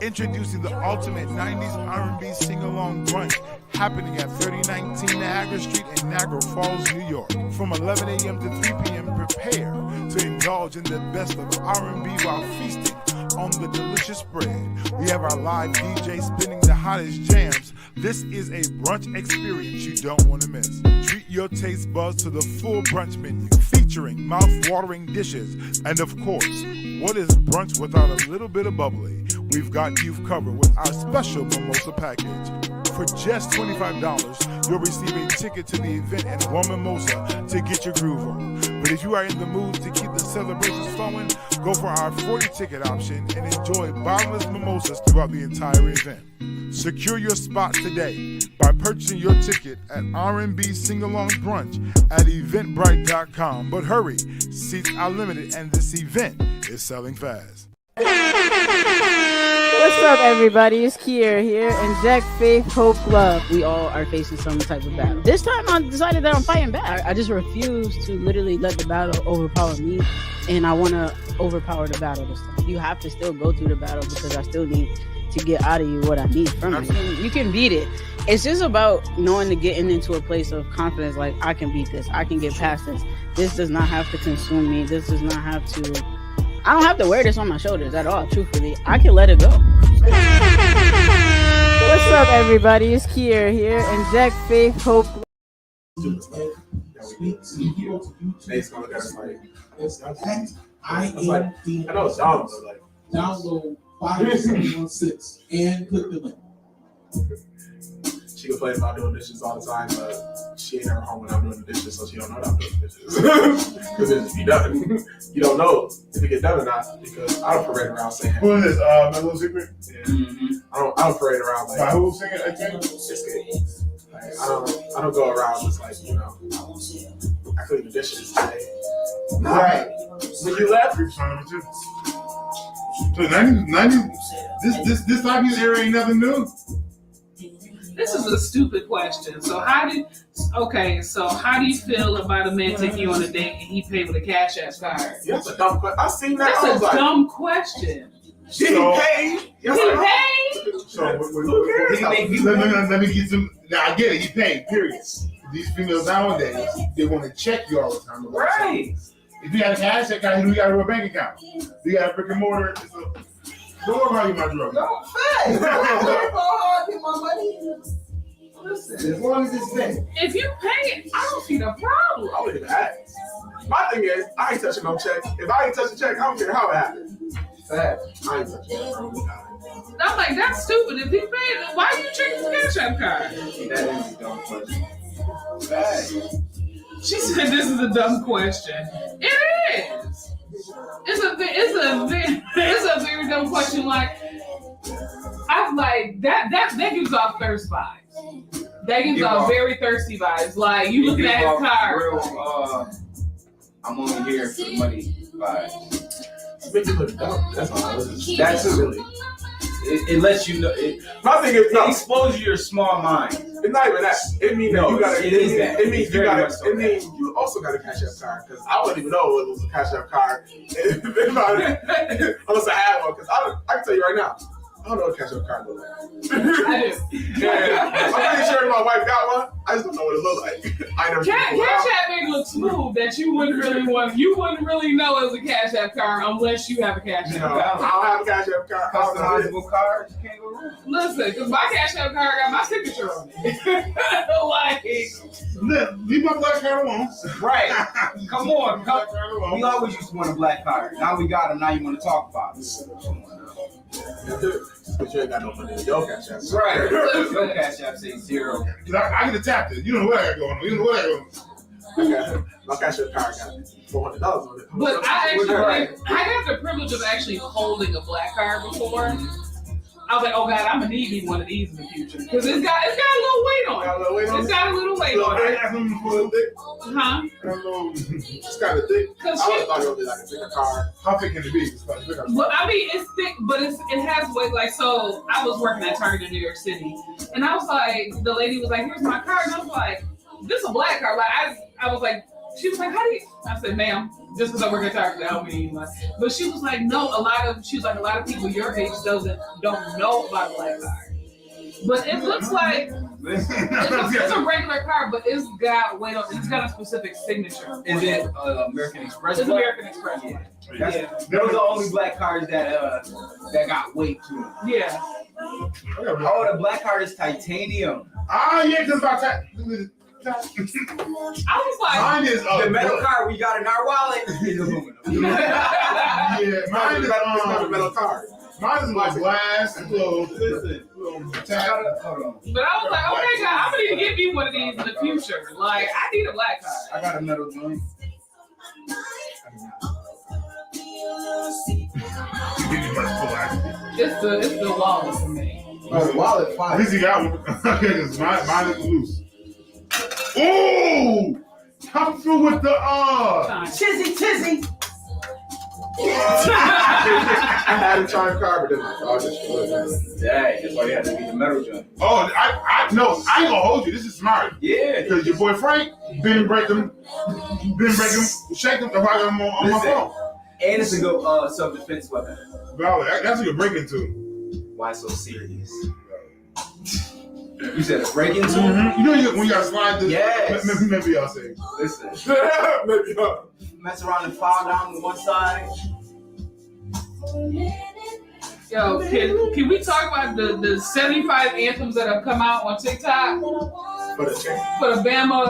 Introducing the ultimate 90s R&B sing-along brunch happening at 3019 Niagara Street in Niagara Falls, New York. From 11 a.m. to 3 p.m., prepare to indulge in the best of R&B while feasting on the delicious spread. We have our live DJ spinning the hottest jams. This is a brunch experience you don't want to miss. Treat your taste buds to the full brunch menu featuring mouth-watering dishes. And of course, what is brunch without a little bit of bubbly? We've got you covered with our special mimosa package. For just $25, you'll receive a ticket to the event and one mimosa to get your groove on. But if you are in the mood to keep the celebrations flowing, go for our 40 ticket option and enjoy bottomless mimosas throughout the entire event. Secure your spot today by purchasing your ticket at R&B Sing-Along Brunch at eventbrite.com. But hurry, seats are limited and this event is selling fast. What's up, everybody? It's Kier here, and Jack, Faith, Hope, Love. We all are facing some type of battle. This time, I decided that I'm fighting back. I just refuse to literally let the battle overpower me, and I want to overpower the battle this time. You have to still go through the battle because I still need to get out of you what I need from you. You can beat it. It's just about knowing to getting into a place of confidence, like, I can beat this. I can get past this. This does not have to consume me. This does not have to... I don't have to wear this on my shoulders at all, truthfully. I can let it go. What's up, everybody? It's Kier here, and Jack, Faith, Hope. I know it's dumb, but like download 5716 and click the link. She complain about doing dishes all the time, but she ain't never home when I'm doing the dishes, so she don't know that I'm doing the dishes. Because it just be done. You don't know if it get done or not, because I don't parade around saying. Who is this? My Little Secret? Yeah. I don't parade around like. Who was singing again? Like, I don't go around just like, you know, I clean the dishes today. Right. When you left, so 90, this time of year ain't nothing new. This is a stupid question. So how do you feel about a man taking you on a date and he paid with a Cash App card? That's a dumb question. I seen that. That's a dumb question. Did he pay? He paid? So let me get some. Now I get it. He paid. Period. These females nowadays, they want to check you all the time. Right. If you got a Cash App card, you got a bank account. You got a brick and mortar. Don't worry about you, my drug. Don't pay. I get my money. Listen, as long as it's there. If you pay it, I don't see the problem. I wouldn't even ask. My thing is, I ain't touching no check. If I ain't touching check, I don't care how it happens. Fact. I ain't touching that. I'm like, that's stupid. If he paid, why are you checking his Cash App card? That is a dumb question. Fact. She said this is a dumb question. It is. It's a very dumb question. Like, I'm like that gives off thirst vibes. That gives off very thirsty vibes. Like, you looking at his card. I'm only here for the money vibes. Make you look dumb. That's all. That's really. It lets you know. My thing is, it exposes your small mind. It's not even that. It means that you gotta. It is that. It means you gotta. So it means you also got a Cash App card because I wouldn't even know it was a Cash App card unless I had one. Because I can tell you right now, I don't know what Cash App card looks like. I do. I'm pretty sure my wife got one. I just don't know what it looks like. I never. Cash App make it look smooth that you wouldn't really want. You wouldn't really know it was a Cash App card unless you have a Cash App card. I don't have a Cash App card. Customizable cards, you can't go wrong. Listen, because my Cash App card got my signature on it. Like, leave my black card alone. Right. Come on. We always used to want a black card. Now we got them. Now you want to talk about it. But you ain't got no money in your Cash App. Right. Your Cash App say 0. I get to tap it. You don't know what I got going on. You don't know what I got going on. My Cash App card got $400 on it. but I had the privilege of actually holding a black card before. I was like, oh God, I'm gonna need one of these in the future because it's got a little weight on it. It's got a little weight on it. Huh? It's kind of thick. I thought it would be like a thicker card. How thick can it be? Well, I mean, it's thick, but it has weight. Like, so I was working at Target in New York City, and I was like, the lady was like, "Here's my card," and I was like, "This is a black card." Like, I was like, she was like, "How do you?" I said, "Ma'am, just because I work at Target, that don't mean much." But she was like, "No, a lot of people your age don't know about a black card." But it looks like it's a regular card, but it's got weight on. It's got a specific signature. Is it American Express? It's American Express. Yeah. Those are the only black cards that got weight to them. Yeah. Oh, the black card is titanium. Ah, yeah, because about that. I was like, mine is the metal card we got in our wallet is aluminum. Yeah, mine is a metal card. Mine is like glass and little. But I was like, okay, God, I'm gonna need to get me one of these in the future. Like, I need a black card. I got a metal joint. It's the wallet for me. Oh, the wallet, fine. At least he got one. Okay, because mine is loose. Ooh! Come through with the Tizzy. I had a charm card, but then I just Dang, that's why you had to be the metal joint. Oh, I ain't gonna hold you. This is smart. Yeah. Because your boy Frank been break them, shake them, about them on my phone. And it's a good self-defense weapon. Valid. That's a good break into. Why so serious? You said a break into? Mm-hmm. You know when you gotta slide this. Yes. Maybe y'all say. Listen. maybe Mess around and fall down to one side. Yo, can we talk about the 75 anthems that have come out on TikTok? For the Bama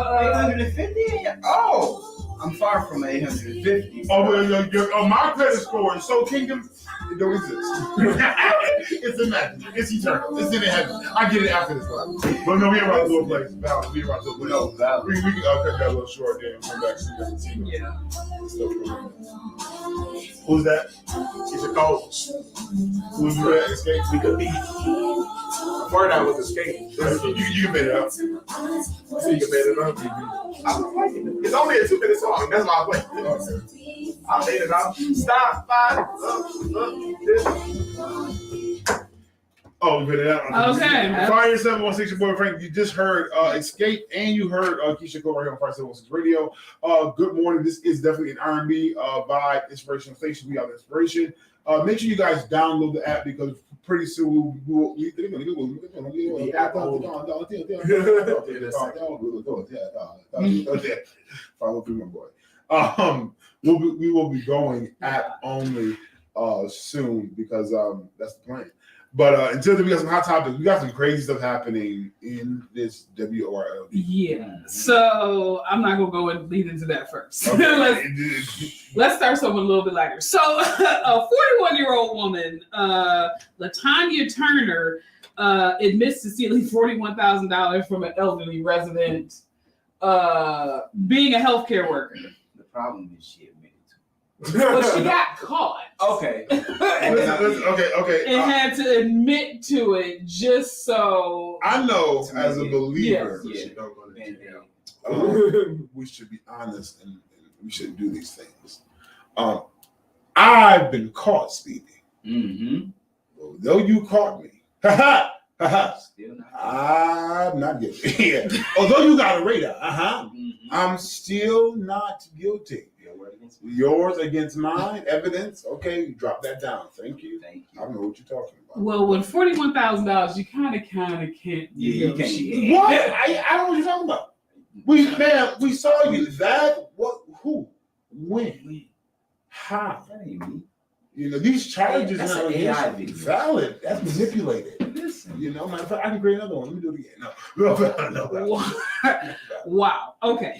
850? Oh, I'm far from 850. Oh, my credit score is so kingdom. It don't exist. It's imaginary. It's eternal. It's in the heaven. I get it after this one. But no, we ain't about to do a place. Valid. We ain't about to do a place. No, valid. We can cut that a little short then and come back to the team. Yeah. Who's that? It's a coach. Who's that? Escape? We could be. Before that was Escape. You can bet it up. So you can bet it up. I was liking it. It's only a 2-minute song. That's why I played it. I made it out. Stop. Oh, we put it out. Okay. Fire 716, your boy Frank. You just heard Escape, and you heard Keisha Cole right here on Fire 716 Radio. Good morning. This is definitely an R&B vibe, inspirational station. We have inspiration. Make sure you guys download the app because pretty soon we'll follow through, my boy. We will be going app only soon because that's the plan. But until then, we got some hot topics. We got some crazy stuff happening in this WORL. Yeah. So I'm not gonna go and lead into that first. Okay. Let's start something a little bit lighter. So a 41-year-old woman, LaTanya Turner, admits to stealing $41,000 from an elderly resident, being a healthcare worker. The problem is she admitted But she got caught. Okay. Okay. And had to admit to it just so. I know as a believer, Yes. we should be honest and we shouldn't do these things. I've been caught speeding. Mm-hmm. Though you caught me, I'm not guilty. Yeah. Although you got a radar, I'm still not guilty. Yours against mine, evidence. Okay, drop that down. Thank you. I don't know what you're talking about. Well, with $41,000, you kind of can't. You can't. What? I don't know what you're talking about. We saw you. That what? Who? When? How? That ain't me. You know, these charges That's are an AI video. valid. That's manipulated. Listen. You know, matter of fact, I can create another one. Let me do it again. No. Wow. Okay.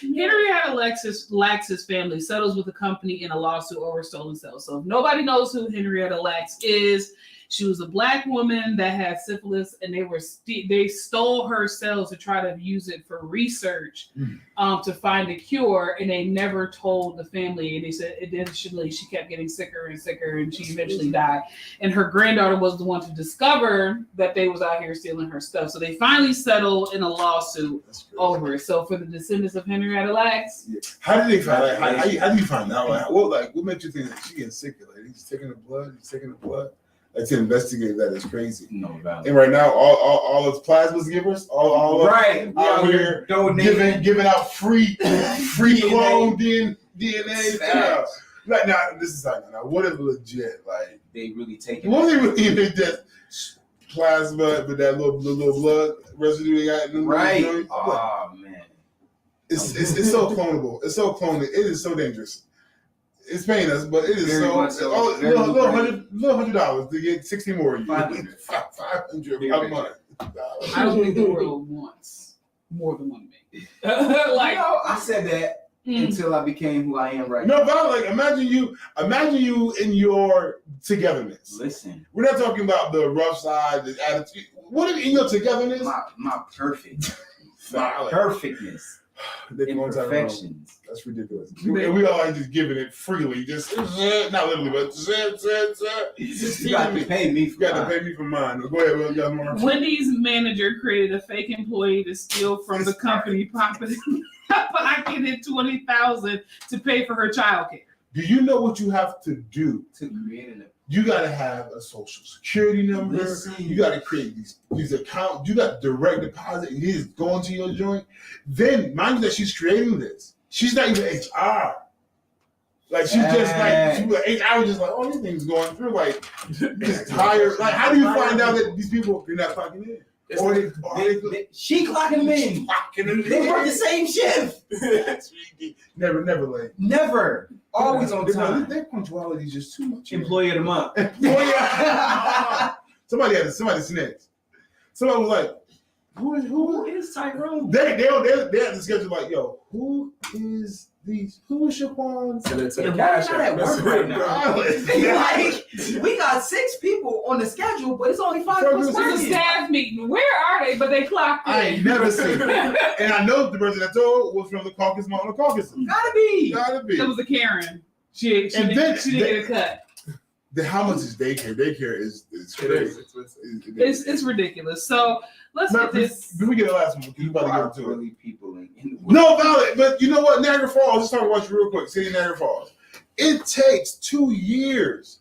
Henrietta Lax's family settles with the company in a lawsuit over stolen cells. So if nobody knows who Henrietta Lax is, she was a Black woman that had syphilis, and they stole her cells to try to use it for research to find a cure, and they never told the family. And they said eventually she kept getting sicker and sicker, and she eventually died. And her granddaughter was the one to discover that they was out here stealing her stuff. So they finally settled in a lawsuit over it. So for the descendants of Henrietta Lax, how did they find out? How do you find out? What made you think that she getting sick? Like he's taking the blood. Like to investigate that is crazy. No doubt. And right now, all those plasma givers, all right out here giving out free clone DNA. Like now, this is like now. What if legit? Like they really taking? What if they really even just plasma, but that little blood residue they got in the right? Joint? Oh man, it's so clonable. It's so cloned. It is so dangerous. It's paying us, but it is very so. Little $100 to get 60 more. 500 a month. I don't think the world wants more than one baby. I said that until I became who I am right now. No, but like imagine you in your togetherness. Listen, we're not talking about the rough side, the attitude. What if in your togetherness? My perfectness. Imperfections. That's ridiculous. And we all like just giving it freely, just not literally, but you got to pay me. You got to pay me for mine. Go ahead, Will. You got more. Wendy's manager created a fake employee to steal from the company, pocketed $20,000 to pay for her childcare. Do you know what you have to do to create an? You got to have a social security number. Listen. You got to create these accounts. You got direct deposit. It is going to your joint. Then, mind you that she's creating this. She's not even HR. Like, she's just like, HR just like, oh, this thing's going through. Like, just tired. Like, how do you find out that these people, you're not clocking in? She clocking them in. They work the same shift. Never late. Never. Always on time. Their punctuality is just too much. Employee of the month. Somebody snitched. Somebody was like, who is Tyrone? They had the schedule like, yo, who is Shaquan? So they took cash out. At work right now. Like, we got 6 people on the schedule, but it's only 5 of us It's a working. staff meeting. Where are they? But they clocked in. I ain't never seen it. And I know the person I told was from the Caucasus Mountain Caucasus. Gotta be. It was a Karen. She didn't get a cut. How much is daycare? Daycare is crazy. It's ridiculous. So let's get this. Did we get the last one? Because you about to get into it. People in no, valid. But you know what? Niagara Falls. Let's talk about you real quick. City of Niagara Falls. It takes 2 years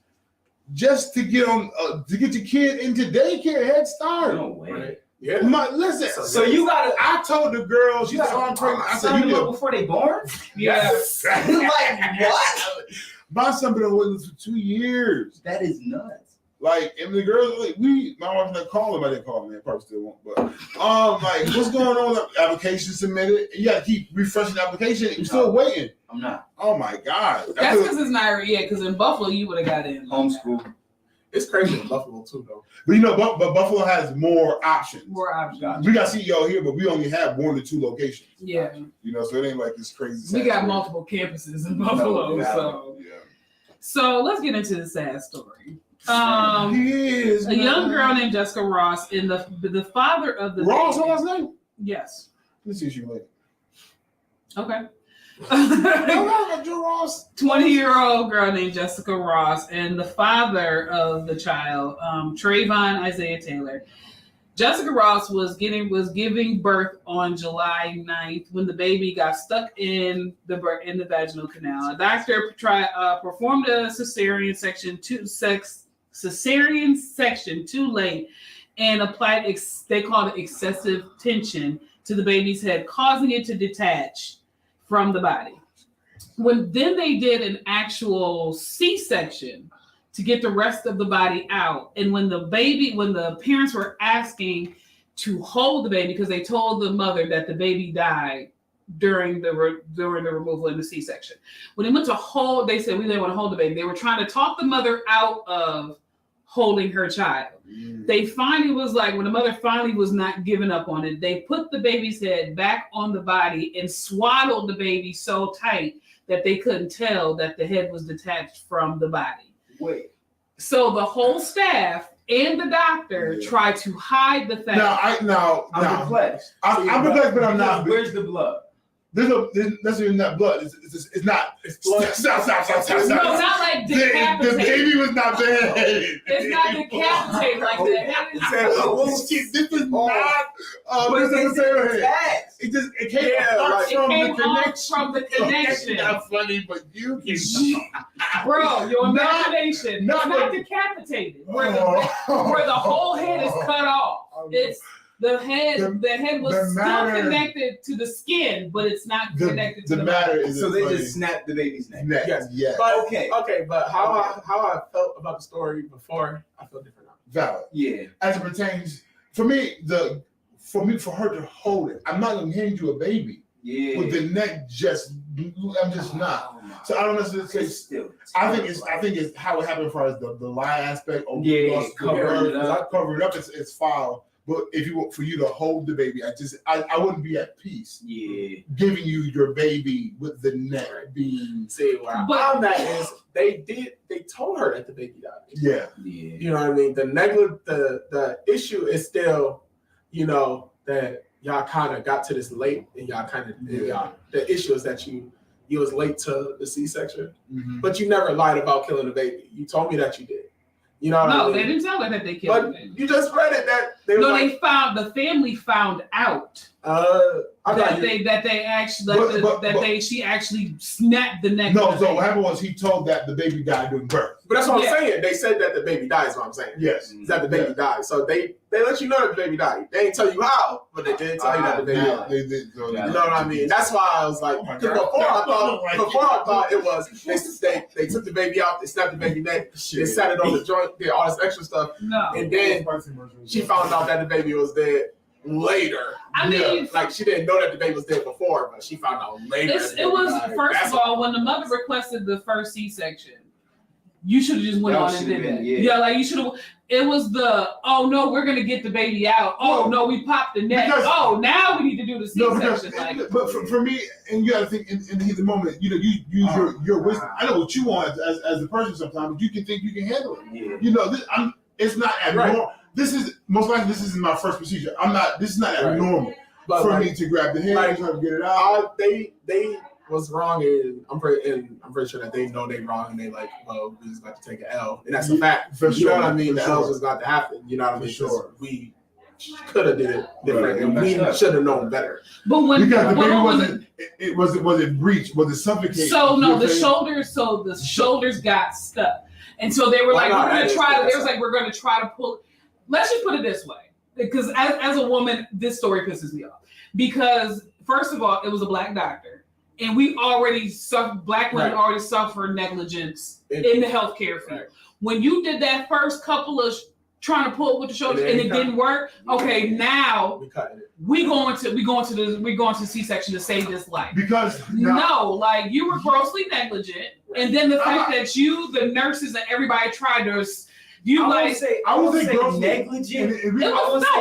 just to get your kid into daycare Head Start. No way. Right. Yeah. Listen. So you gotta. I told the girl she said I'm pregnant. I said you know before they born. Yeah. Like what? My son been on witness for 2 years. That is nuts. Like, and the girls, like, my wife's like, call him. I didn't call him. They probably still won't. But, like, what's going on? Application submitted. You got to keep refreshing the application. You're still waiting. I'm not. Oh my God. That's because it's not yet. Because in Buffalo, you would have got in homeschool. It's crazy in Buffalo too, though. But you know, but Buffalo has more options. More options. We got CEO here, but we only have 1 or 2 locations. Yeah. You know, so it ain't like this crazy. We got multiple campuses in Buffalo, so. Yeah. So let's get into the sad story. A young girl named Jessica Ross and the father of the Ross, her last name? Yes. Let's see if she later. Okay. 20-year-old girl named Jessica Ross and the father of the child, Trayvon Isaiah Taylor. Jessica Ross was giving birth on July 9th when the baby got stuck in the vaginal canal. A doctor performed a cesarean section too late and applied they called it excessive tension to the baby's head, causing it to detach from the body. Then they did an actual C-section to get the rest of the body out. And when the parents were asking to hold the baby, because they told the mother that the baby died during the removal in the C-section. When they went to hold, they said we didn't want to hold the baby. They were trying to talk the mother out of holding her child. They finally was like, when the mother finally was not giving up on it, they put the baby's head back on the body and swaddled the baby so tight that they couldn't tell that the head was detached from the body. Wait. So the whole staff and the doctor tried to hide the fact. I'm perplexed. I'm perplexed, but I'm not. Where's the blood? There's not blood. It's not. Stop. No, not like decapitated. The baby was not dead. It's not decapitated like that. This is not. It came from the connection. It's not funny, but you can. Bro, your imagination. No, not decapitated. Where the whole head is cut off. It's. The head was still connected to the skin, but it's not connected to the body. So they just snapped the baby's neck. Yes. But okay, but how I felt about the story before, I feel different now. Valid. Yeah. As it pertains, for her to hold it, I'm not gonna hand you a baby. Yeah. With the neck I'm just not. So I don't necessarily say. I think it's how it happened as far as the lie aspect. Cover it up. It's foul. But for you to hold the baby, I wouldn't be at peace. Yeah. Giving you your baby with the neck being. See, what I'm at is they told her that the baby died. Yeah. You know what I mean? The issue is still, that y'all kind of got to this late, and y'all kind of the issue is that you was late to the C-section, but you never lied about killing the baby. You told me that you did. You know what I mean? They didn't tell her that they killed the baby. You just read it that they the family found out she actually snapped the neck. No, so what happened was he told that the baby died during birth. But that's what I'm saying. They said that the baby died is what I'm saying. Yes. That the baby died. So they let you know that the baby died. They didn't tell you how, but they did tell you that the baby died. They did. You know what I mean? That's why I was like, before I thought it was they took the baby out, they snapped the baby neck, they sat it on the joint, did all this extra stuff. No. And then she found out that the baby was dead later. I mean, she didn't know that the baby was dead before, but she found out later. It was first of all, when the mother requested the first C-section, you should have just went on and did that. Yeah, like you should have. It was oh no, we're gonna get the baby out. Oh no, we popped the neck. Now we need to do the C-section. But for me, and you got to think in the moment. You use your wisdom. I know what you want as a person sometimes, but you can think you can handle it. Yeah. It's not abnormal. Right. This is my first procedure. This is not abnormal for me to grab the head and try to get it out. They was wrong, and I'm pretty sure that they know they wrong, and they like, well, we just got to take an L, and that's a fact. For sure. You know what I mean? The L's just got to happen. You know what I mean? Sure. We could have did it different, and we should have known better. But when because the baby was it breached? Was it suffocated? So no, the shoulders got stuck, and so they were like, we're going to try to pull. Let's just put it this way, because as a woman, this story pisses me off. Because first of all, it was a black doctor, and we already black women already suffer negligence in the healthcare field. When you did that first couple of trying to pull with the shoulders and it didn't work, okay, now we going to C-section to save this life. Because you were grossly negligent, and then the fact that the nurses and everybody tried to. I would say negligent. I would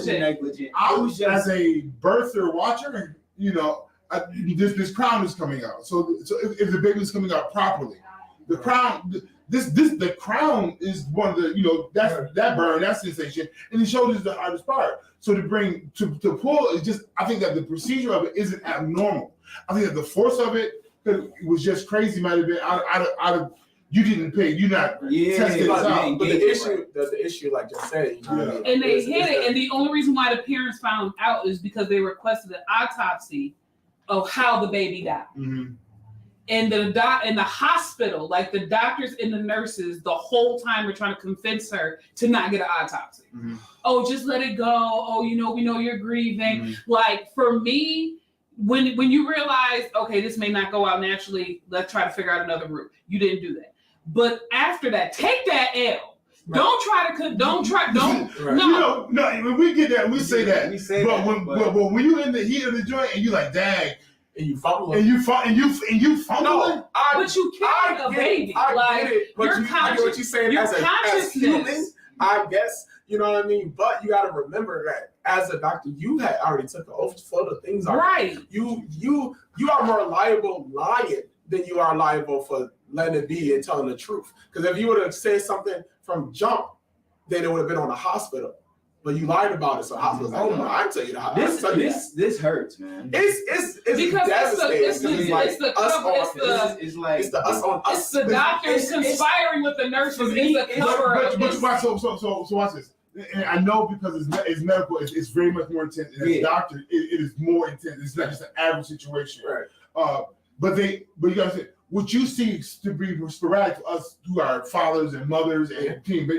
say negligent. I was as a birther watcher, this crown is coming out. So if the baby is coming out properly, the crown, the crown is one of the that burn, that sensation, and the shoulder is the hardest part. So to pull is just, I think that the procedure of it isn't abnormal. I think that the force of it was just crazy. Might have been out of you didn't pay. You're not tested but, out. but the issue, like just said, and they hid it. And the only reason why the parents found out is because they requested an autopsy of how the baby died. Mm-hmm. And the hospital, like the doctors and the nurses, the whole time were trying to convince her to not get an autopsy. Mm-hmm. Oh, just let it go. Oh, we know you're grieving. Mm-hmm. Like for me, when you realize, okay, this may not go out naturally, let's try to figure out another route. You didn't do that. But after that, take that L. Right. No. When we get that, we say that. But when you in the heat of the joint and you like, dang. And you fumble and you fumble. No, but you killed a baby. I get it. But I get what you're saying as human. I guess you know what I mean. But you got to remember that as a doctor, you had already took an oath for the things. Right. You are more liable lying than you are liable for letting it be and telling the truth. Because if you would have said something from jump, then it would have been on the hospital. But you lied about it, so the hospital's like, no, I tell you the hospital. This hurts, man. It's because devastating. It's the us on us. It's the doctors conspiring with the nurses. It's a cover up. So watch this. And I know because it's medical, it's very much more intense. And as a doctor, it is more intense. It's not just an average situation. Right. But you gotta say what you see to be sporadic to us who are fathers and mothers and team.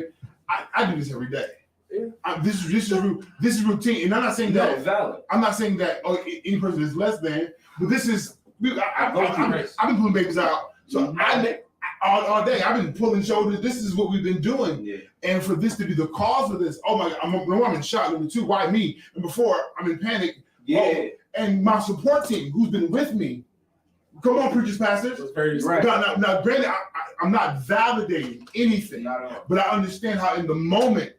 I do this every day. Yeah. This is routine, and I'm not saying that. Valid. I'm not saying that any person is less than, but this is. I've been pulling babies out, so all day I've been pulling shoulders. This is what we've been doing, and for this to be the cause of this, oh my God, I'm in shock. Number two, why me? And before I'm in panic. And my support team, who's been with me. Come on, preachers, pastors. Right. Now, granted, I'm not validating anything, but I understand how in the moment.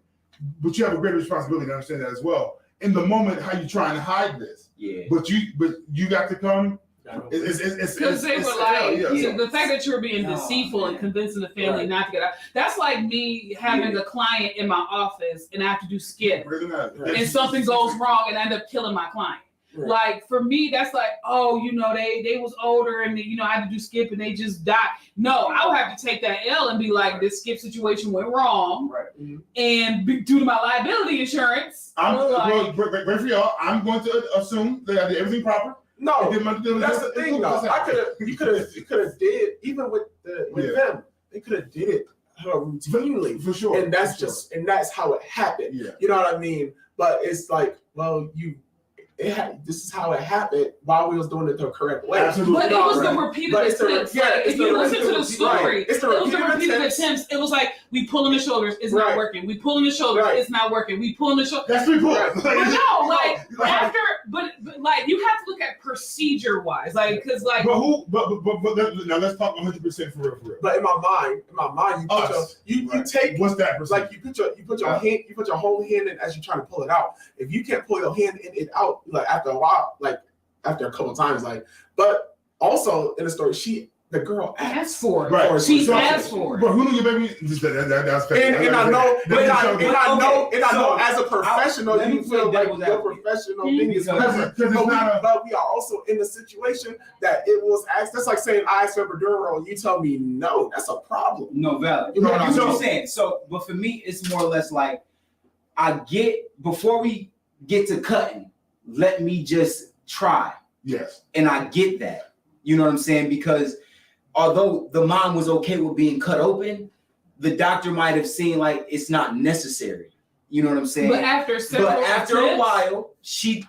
But you have a great responsibility to understand that as well. In the moment, how you trying to hide this? Yeah. But you got to come. Because they were like, the fact that you were being deceitful and convincing the family not to get out. That's like me having a client in my office and I have to do skip, and something goes wrong and I end up killing my client. Right. Like for me, that's like, they was older and I had to do skip and they just died. No, I would have to take that L and be like, this skip situation went wrong, right? And due to my liability insurance, great for y'all. I'm going to assume that I did everything proper. No, that's the thing though. You could have did even with them. They could have did it routinely for sure, and that's how it happened. Yeah. You know what I mean? But it's like, this is how it happened while we was doing it the correct way. Absolutely. But it was the repeated attempts. If you listen to the story, it was the repeated attempts. It was like, we pulling the shoulders, it's not working. We pulling the shoulders, it's not working. We pulling the shoulders. That's 3 points. But no, after, but you have to look at procedure wise, because But now let's talk 100% for real. But in my mind, you take what's that percent? Like you put your hand, you put your whole hand in as you're trying to pull it out. If you can't pull your hand in it out, like after a while, like after a couple times, but also in the story, the girl asked for it. Right. She asked for it. But who knew your baby? That's and I know as a professional, you feel like your professional thing is different. But we are also in a situation that it was asked. That's like saying I asked for epidural and you tell me no. That's a problem. No, valid. You know what I'm saying? So, but for me, it's more or less like before we get to cutting, let me just try. Yes. And I get that. You know what I'm saying? Because although the mom was okay with being cut open, the doctor might have seen like it's not necessary. You know what I'm saying? But after a while, she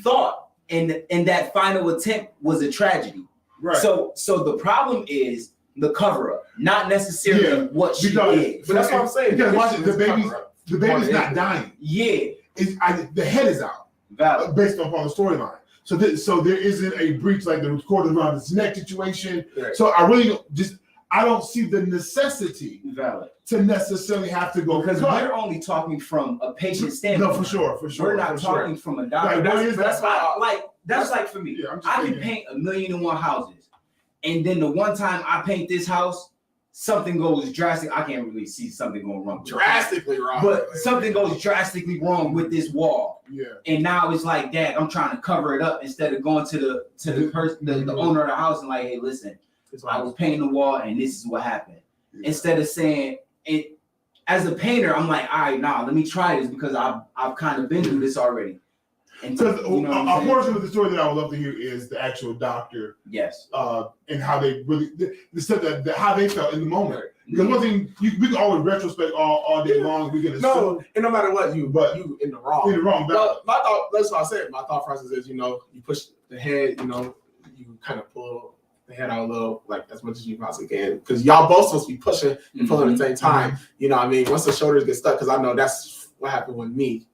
thought, and that final attempt was a tragedy. Right. So the problem is the cover up, not necessarily what she did. But that's what I'm saying. Because watch it, the baby's not dying. Yeah. The head is out. Valid. Based upon the storyline. So there isn't a breach like the cord around his neck situation. Right. So I don't see the necessity to necessarily have to go because we're only talking from a patient standpoint. No, for sure. We're not talking from a doctor. That's like for me. Yeah, I can paint 1,000,001 houses, and then the one time I paint this house, something goes drastic. I can't really see something going wrong. Drastically wrong. But something goes drastically wrong with this wall. Yeah. And now it's like, Dad, I'm trying to cover it up instead of going to the person, the owner of the house, and like, hey, listen, I was painting the wall, and this is what happened. instead of saying it. As a painter, I'm like, all right, let me try this because I've kind of been through this already. And because a portion of the story that I would love to hear is the actual doctor. Yes. And how they really the stuff that how they felt in the moment. Because one thing we can always retrospect all day long. We can assume, and no matter what, you in the wrong. In the wrong. Well, my thought. That's what I said. My thought process is, you push the head. You kind of pull the head out a little, like as much as you possibly can, because y'all both supposed to be pushing and pulling at the same time. You know what I mean? Once the shoulders get stuck, because I know that's what happened with me.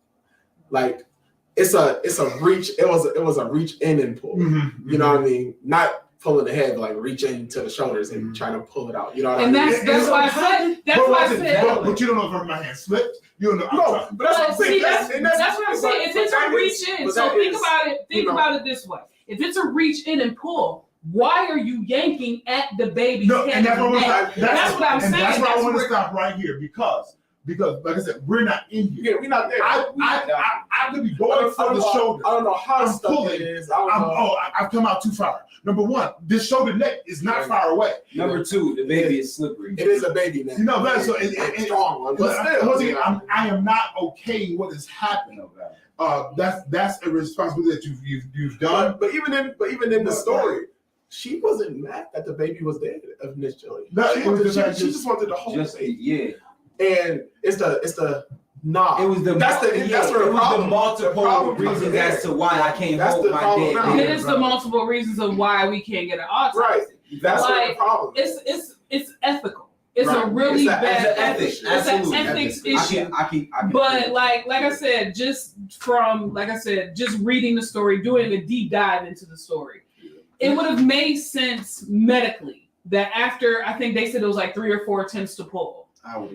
Like it's a reach. It was a reach in and pull. You know what I mean? Not pulling the head, but like reaching to the shoulders and trying to pull it out. You know what I mean? And that's why I said. That's why I said. But you don't know if my hand slipped. You don't know. No, but that's what I'm saying. That's what I'm saying. If it's a reach in, so think about it. Think about it this way. If it's a reach in and pull, why are you yanking at the baby's head? And that's what I'm saying. That's why I want to stop right here because like I said, we're not in here. Yeah, we're not there. I could be going for the shoulder. I don't know how I'm pulling. it is. I've come out too far. Number one, this shoulder neck is not far away. Number two, the baby is slippery. It is a baby neck. That's so it's strong one. But still, I am not okaying what is happening. That's a responsibility that you've done. But even in the story, she wasn't mad that the baby was dead initially. She just wanted to hold it. Yeah. And it's the nah. It was that's where the multiple reasons as to why I can't hold my dead. It is the multiple reasons of why we can't get an autopsy. Right. That's the problem. It's ethical. It's a really bad ethics. It's an ethics issue. But like I said, just reading the story, doing a deep dive into the story, it would have made sense medically that after, I think they said it was like 3 or 4 attempts to pull.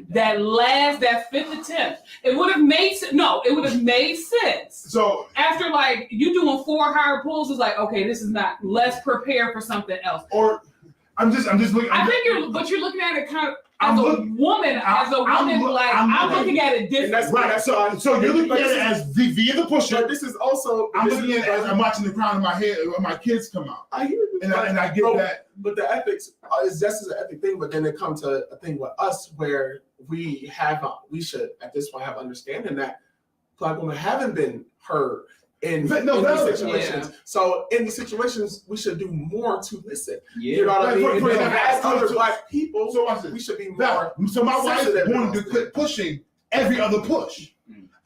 That fifth attempt, it would have made sense. No, it would have made sense. So after like you doing 4 higher pulls, it's like, okay, this is not. Let's prepare for something else. Or I'm just looking. I think you're looking at it kind of as a woman. I'm looking at it different. Right. So you're looking at it as via the pusher. This is also. I'm looking at it as I'm watching the crown of my head when my kids come out. I hear you. And I get that. But the ethics is just as an ethic thing. But then it comes to a thing with us where we should at this point have understanding that Black women haven't been heard in these situations. Yeah. So in these situations, we should do more to listen. Yeah. You know what I mean? As other Black people, we should be more. So my wife wanted to quit pushing every other push.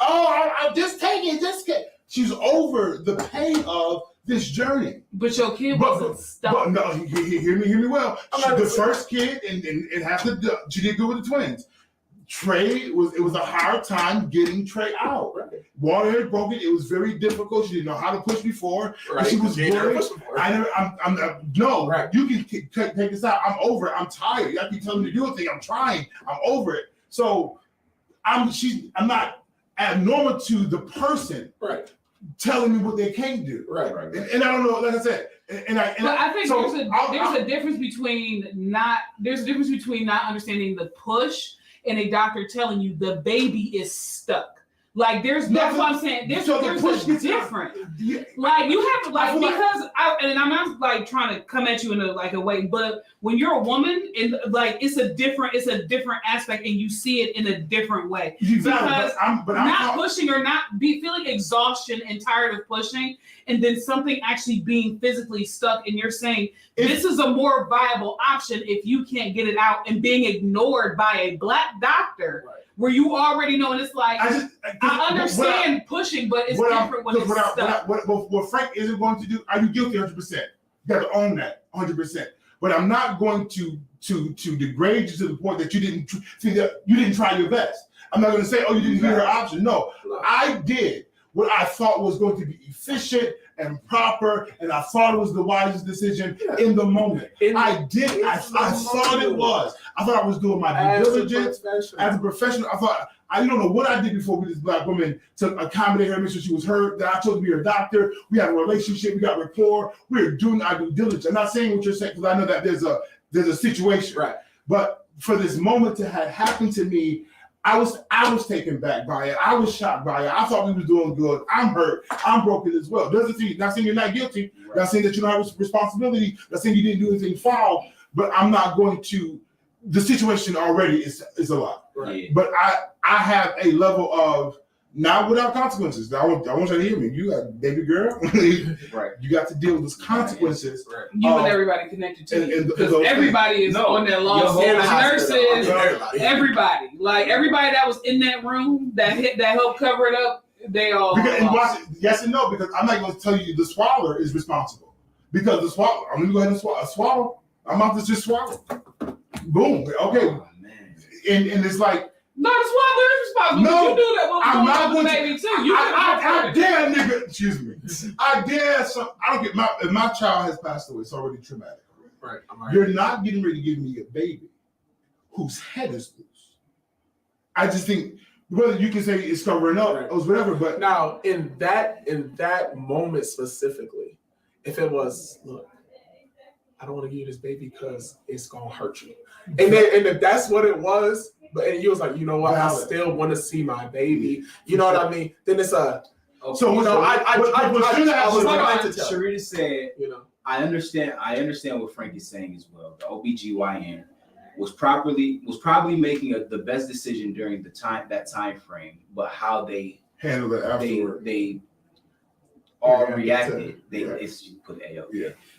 I'll just take it. She's over the pain of this journey. But your kid wasn't stuck. But no, hear me well. The first kid and she did good with the twins. Trey it was a hard time getting Trey out. Right. Water had broken. It was very difficult. She didn't know how to push before. Right. She was worried. You can take this out. I'm over it. I'm tired. I keep telling me to do a thing. I'm trying. I'm over it. So I'm not abnormal to the person. Right. Telling me what they can't do. Right. And I don't know, like I said, I think there's a difference between not understanding the push and a doctor telling you the baby is stuck. Like that's what I'm saying. There's a difference. Like you have to I'm not like trying to come at you in a way, but when you're a woman and like it's a different aspect and you see it in a different way. Because not pushing or not feeling exhaustion and tired of pushing, and then something actually being physically stuck, and you're saying this is a more viable option if you can't get it out, and being ignored by a Black doctor. Right. Where you already know, and it's like I understand pushing, but it's different when it's stuck. What Frank isn't going to do, are you guilty 100%? You got to own that 100%. But I'm not going to degrade you to the point that you didn't try your best. I'm not going to say, you didn't hear her option. No, I did what I thought was going to be efficient and proper, and I thought it was the wisest decision in the moment. I did. I thought it was. I thought I was doing my due diligence as a professional. I don't know what I did before with this Black woman to accommodate her, make sure she was heard, that I chose to be her doctor. We had a relationship. We got rapport. We were doing our due diligence. I'm not saying what you're saying because I know that there's a situation. Right. But for this moment to have happened to me, I was taken back by it. I was shocked by it. I thought we was doing good. I'm hurt. I'm broken as well. Doesn't mean not saying you're not guilty. Right. Not saying that you don't have responsibility. Not saying you didn't do anything foul. But I'm not going to the situation already is a lot. Right. But I have a level of not without consequences. I want you to hear me. You got baby girl. Right. You got to deal with those consequences. Right. You and everybody connected to you. and Because those everybody is on that loss. The nurses, Everybody. everybody. Like everybody that was in that room that helped cover it up, they all lost. Yes and no, because I'm not going to tell you the swallower is responsible. Because the swallow, I'm going to go ahead and swallow. I'm about to just swallow. Boom. Okay. Oh, man. No, And it's like, the swallow is responsible. No, You do that when I'm not going to. baby too. You I dare nigga. Excuse me. I dare some. I don't get if my child has passed away. It's already traumatic. Right. I'm right. You're not getting ready to give me a baby whose head is loose. I just think whether you can say it's covering up or whatever, but Now, in that moment specifically, if it was, look, I don't want to give you this baby because it's gonna hurt you, and if that's what it was, and you was like, you know what, I still want to see my baby, you know what I mean? Then it's a so you know, I was Like to tell. Sharita said, You know, I understand what Frank is saying as well. The OBGYN was probably making the best decision during that time frame, but how they handle it afterward. they all reacted.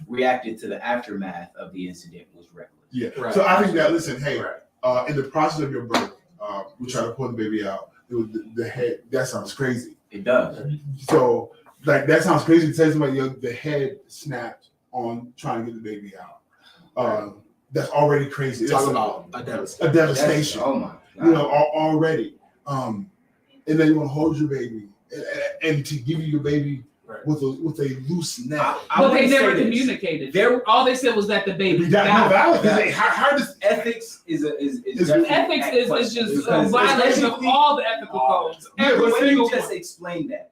Reacted to the aftermath of the incident was reckless. Yeah. Right. So I think that listen, hey, Right. in the process of your birth, we try to pull the baby out. The head. That sounds crazy. It does. So like that sounds crazy to tell somebody the head snapped on trying to get the baby out. That's already crazy. talk about a devastation. A devastation. Oh my God. You know, already. And then you want to hold your baby and to give you your baby with a loose neck. But they never communicated. All they said was that the baby valid. How does ethics is ethics is just a violation of all the ethical codes. Every When single you just one. explain that,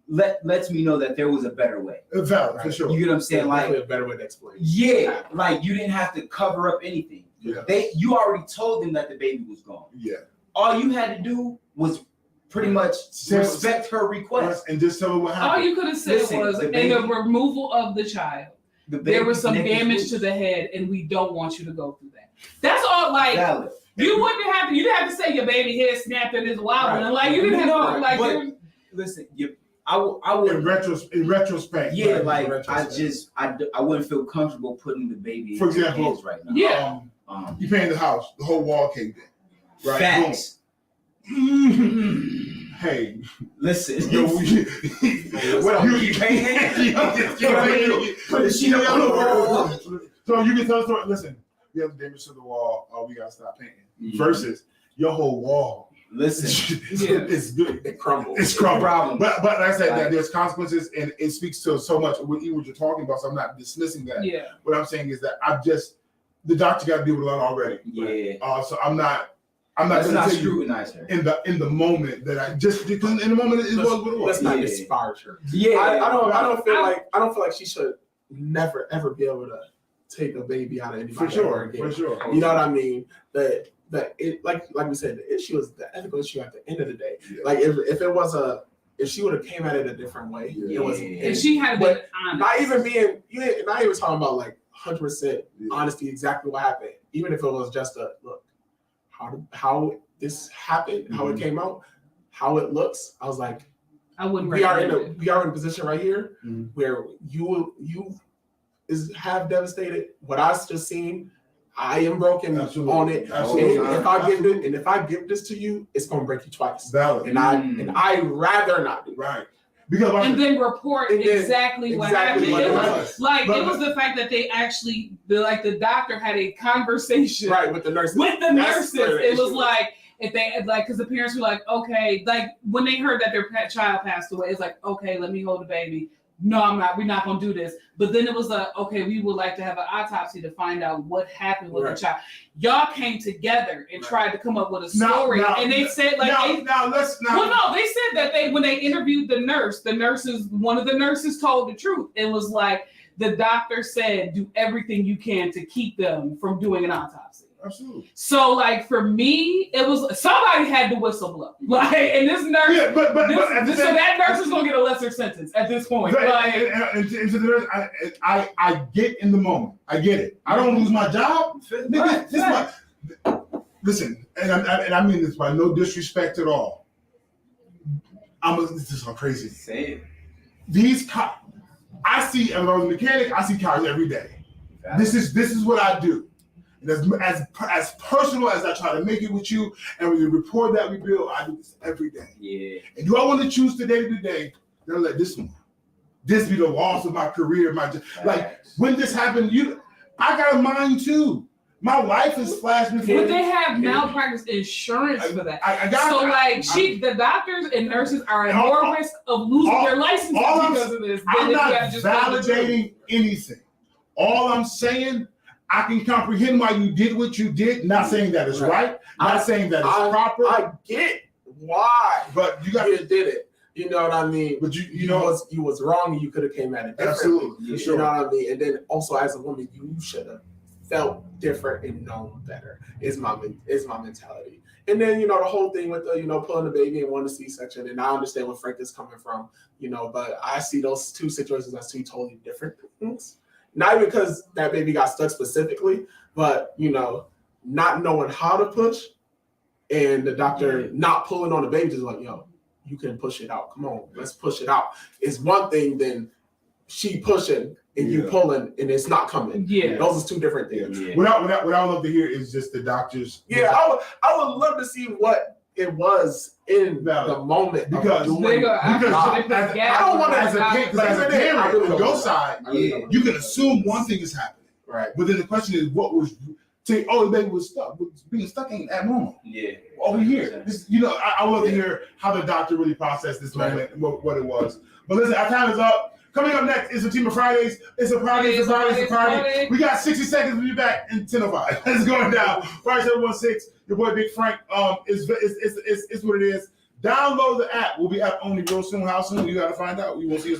lets me know that there was a better way. Valid, for sure. You get what I'm saying? Like, a better way to explain. yeah, like you didn't have to cover up anything. Yeah. You already told them that the baby was gone. Yeah. All you had to do was pretty much respect her request and just tell her what happened. All you could have said was, in the removal of the child, there was some damage to the head, and we don't want you to go through that. That's all. Like Valid. you wouldn't have to. You didn't have to say your baby head snapped and is wild, and like you didn't have to. Like, but listen, I would in retrospect. Yeah, right? like I wouldn't feel comfortable putting the baby For in your example, hands right now. Yeah. You painted the house, the whole wall caved in. Right. Facts. Hey, listen. What you keep painting? Put the sheet up on the wall. So you can tell the story. Listen, we have damage to the wall. We gotta stop painting. Versus your whole wall. Listen, it's good. It crumbles. It's crumbled. Problem. But like I said, that there's consequences, and it speaks to so much what you're talking about. So I'm not dismissing that. Yeah. What I'm saying is that the doctor got to deal with a lot already. Yeah. So I'm not Let's going not to tell you scrutinize her. in the moment that I just because in the moment it was what it was. Let's not disparage her. Yeah. I don't feel like she should never ever be able to take a baby out of anybody. For sure. You know what I mean? That it like we said, the issue is the ethical issue at the end of the day. Yeah. Like if she would have came at it a different way, it was. If she had been honest, not even talking about like 100% honesty, exactly what happened. Even if it was just a look, how this happened, how it came out, how it looks. I was like, I wouldn't. We are in a position right here where you have devastated what I just seen. I am broken on it. Absolutely. And if I give this to you, it's gonna break you twice. Valid. And I rather not do right. Because and then report exactly what happened. What it was the fact that they actually the doctor had a conversation with the nurses. It was like if they because the parents were like, okay, like when they heard that their child passed away, it's like, okay, let me hold the baby. No, I'm not. We're not gonna do this. But then it was okay, we would like to have an autopsy to find out what happened with the child. Y'all came together and tried to come up with a story, and they said they said that when they interviewed one of the nurses told the truth. It was like the doctor said, do everything you can to keep them from doing an autopsy. Absolutely. So, like for me, it was somebody had to whistle blow. Like, and this nurse, so that nurse is gonna get a lesser sentence at this point. I get in the moment. I get it. I don't lose my job. Nigga, listen, and I mean this by no disrespect at all. This is so crazy. Say it. I see, as a mechanic, I see cars every day. This is what I do. And as personal as I try to make it with you, and with the rapport that we build, I do this every day. Yeah. And do I want to choose today to day? Then let this be the loss of my career. Like when this happened, I got a mind too. My life is flashing before. But they have malpractice insurance for that. The doctors and nurses are at more risk of losing their license because of this. I'm not validating anything. All I'm saying, I can comprehend why you did what you did. Not saying that it's right. Not saying that it's proper. I get why, but you did it. You know what I mean? But you was wrong, and you could have came at it differently. Absolutely, for sure. You know what I mean? And then also as a woman, you should have felt different and known better. Is my mentality. And then the whole thing with the pulling the baby and wanting a C-section. And I understand where Frank is coming from. But I see those two situations as two totally different things. Not even because that baby got stuck specifically, but not knowing how to push, and the doctor not pulling on the baby, just like, yo, you can push it out. Come on, let's push it out. It's one thing than she pushing and you pulling and it's not coming. Yeah, those are two different things. Yeah. What I would love to hear is just the doctors. Yeah, I would love to see what it was in the moment because I don't want to as a parent on your side, you can assume one thing is happening, right? But then the question is, what was? Say, the baby was stuck. Being stuck ain't abnormal. Yeah. Over here, I love to hear how the doctor really processed this moment, what it was. But listen, our time is up. Coming up next is a Team of Fridays. It's a Friday. We got 60 seconds. We'll be back in 10:05. It's going down. Friday 716. Your boy Big Frank is what it is. Download the app. We'll be app only real soon. How soon? You got to find out. You won't see us on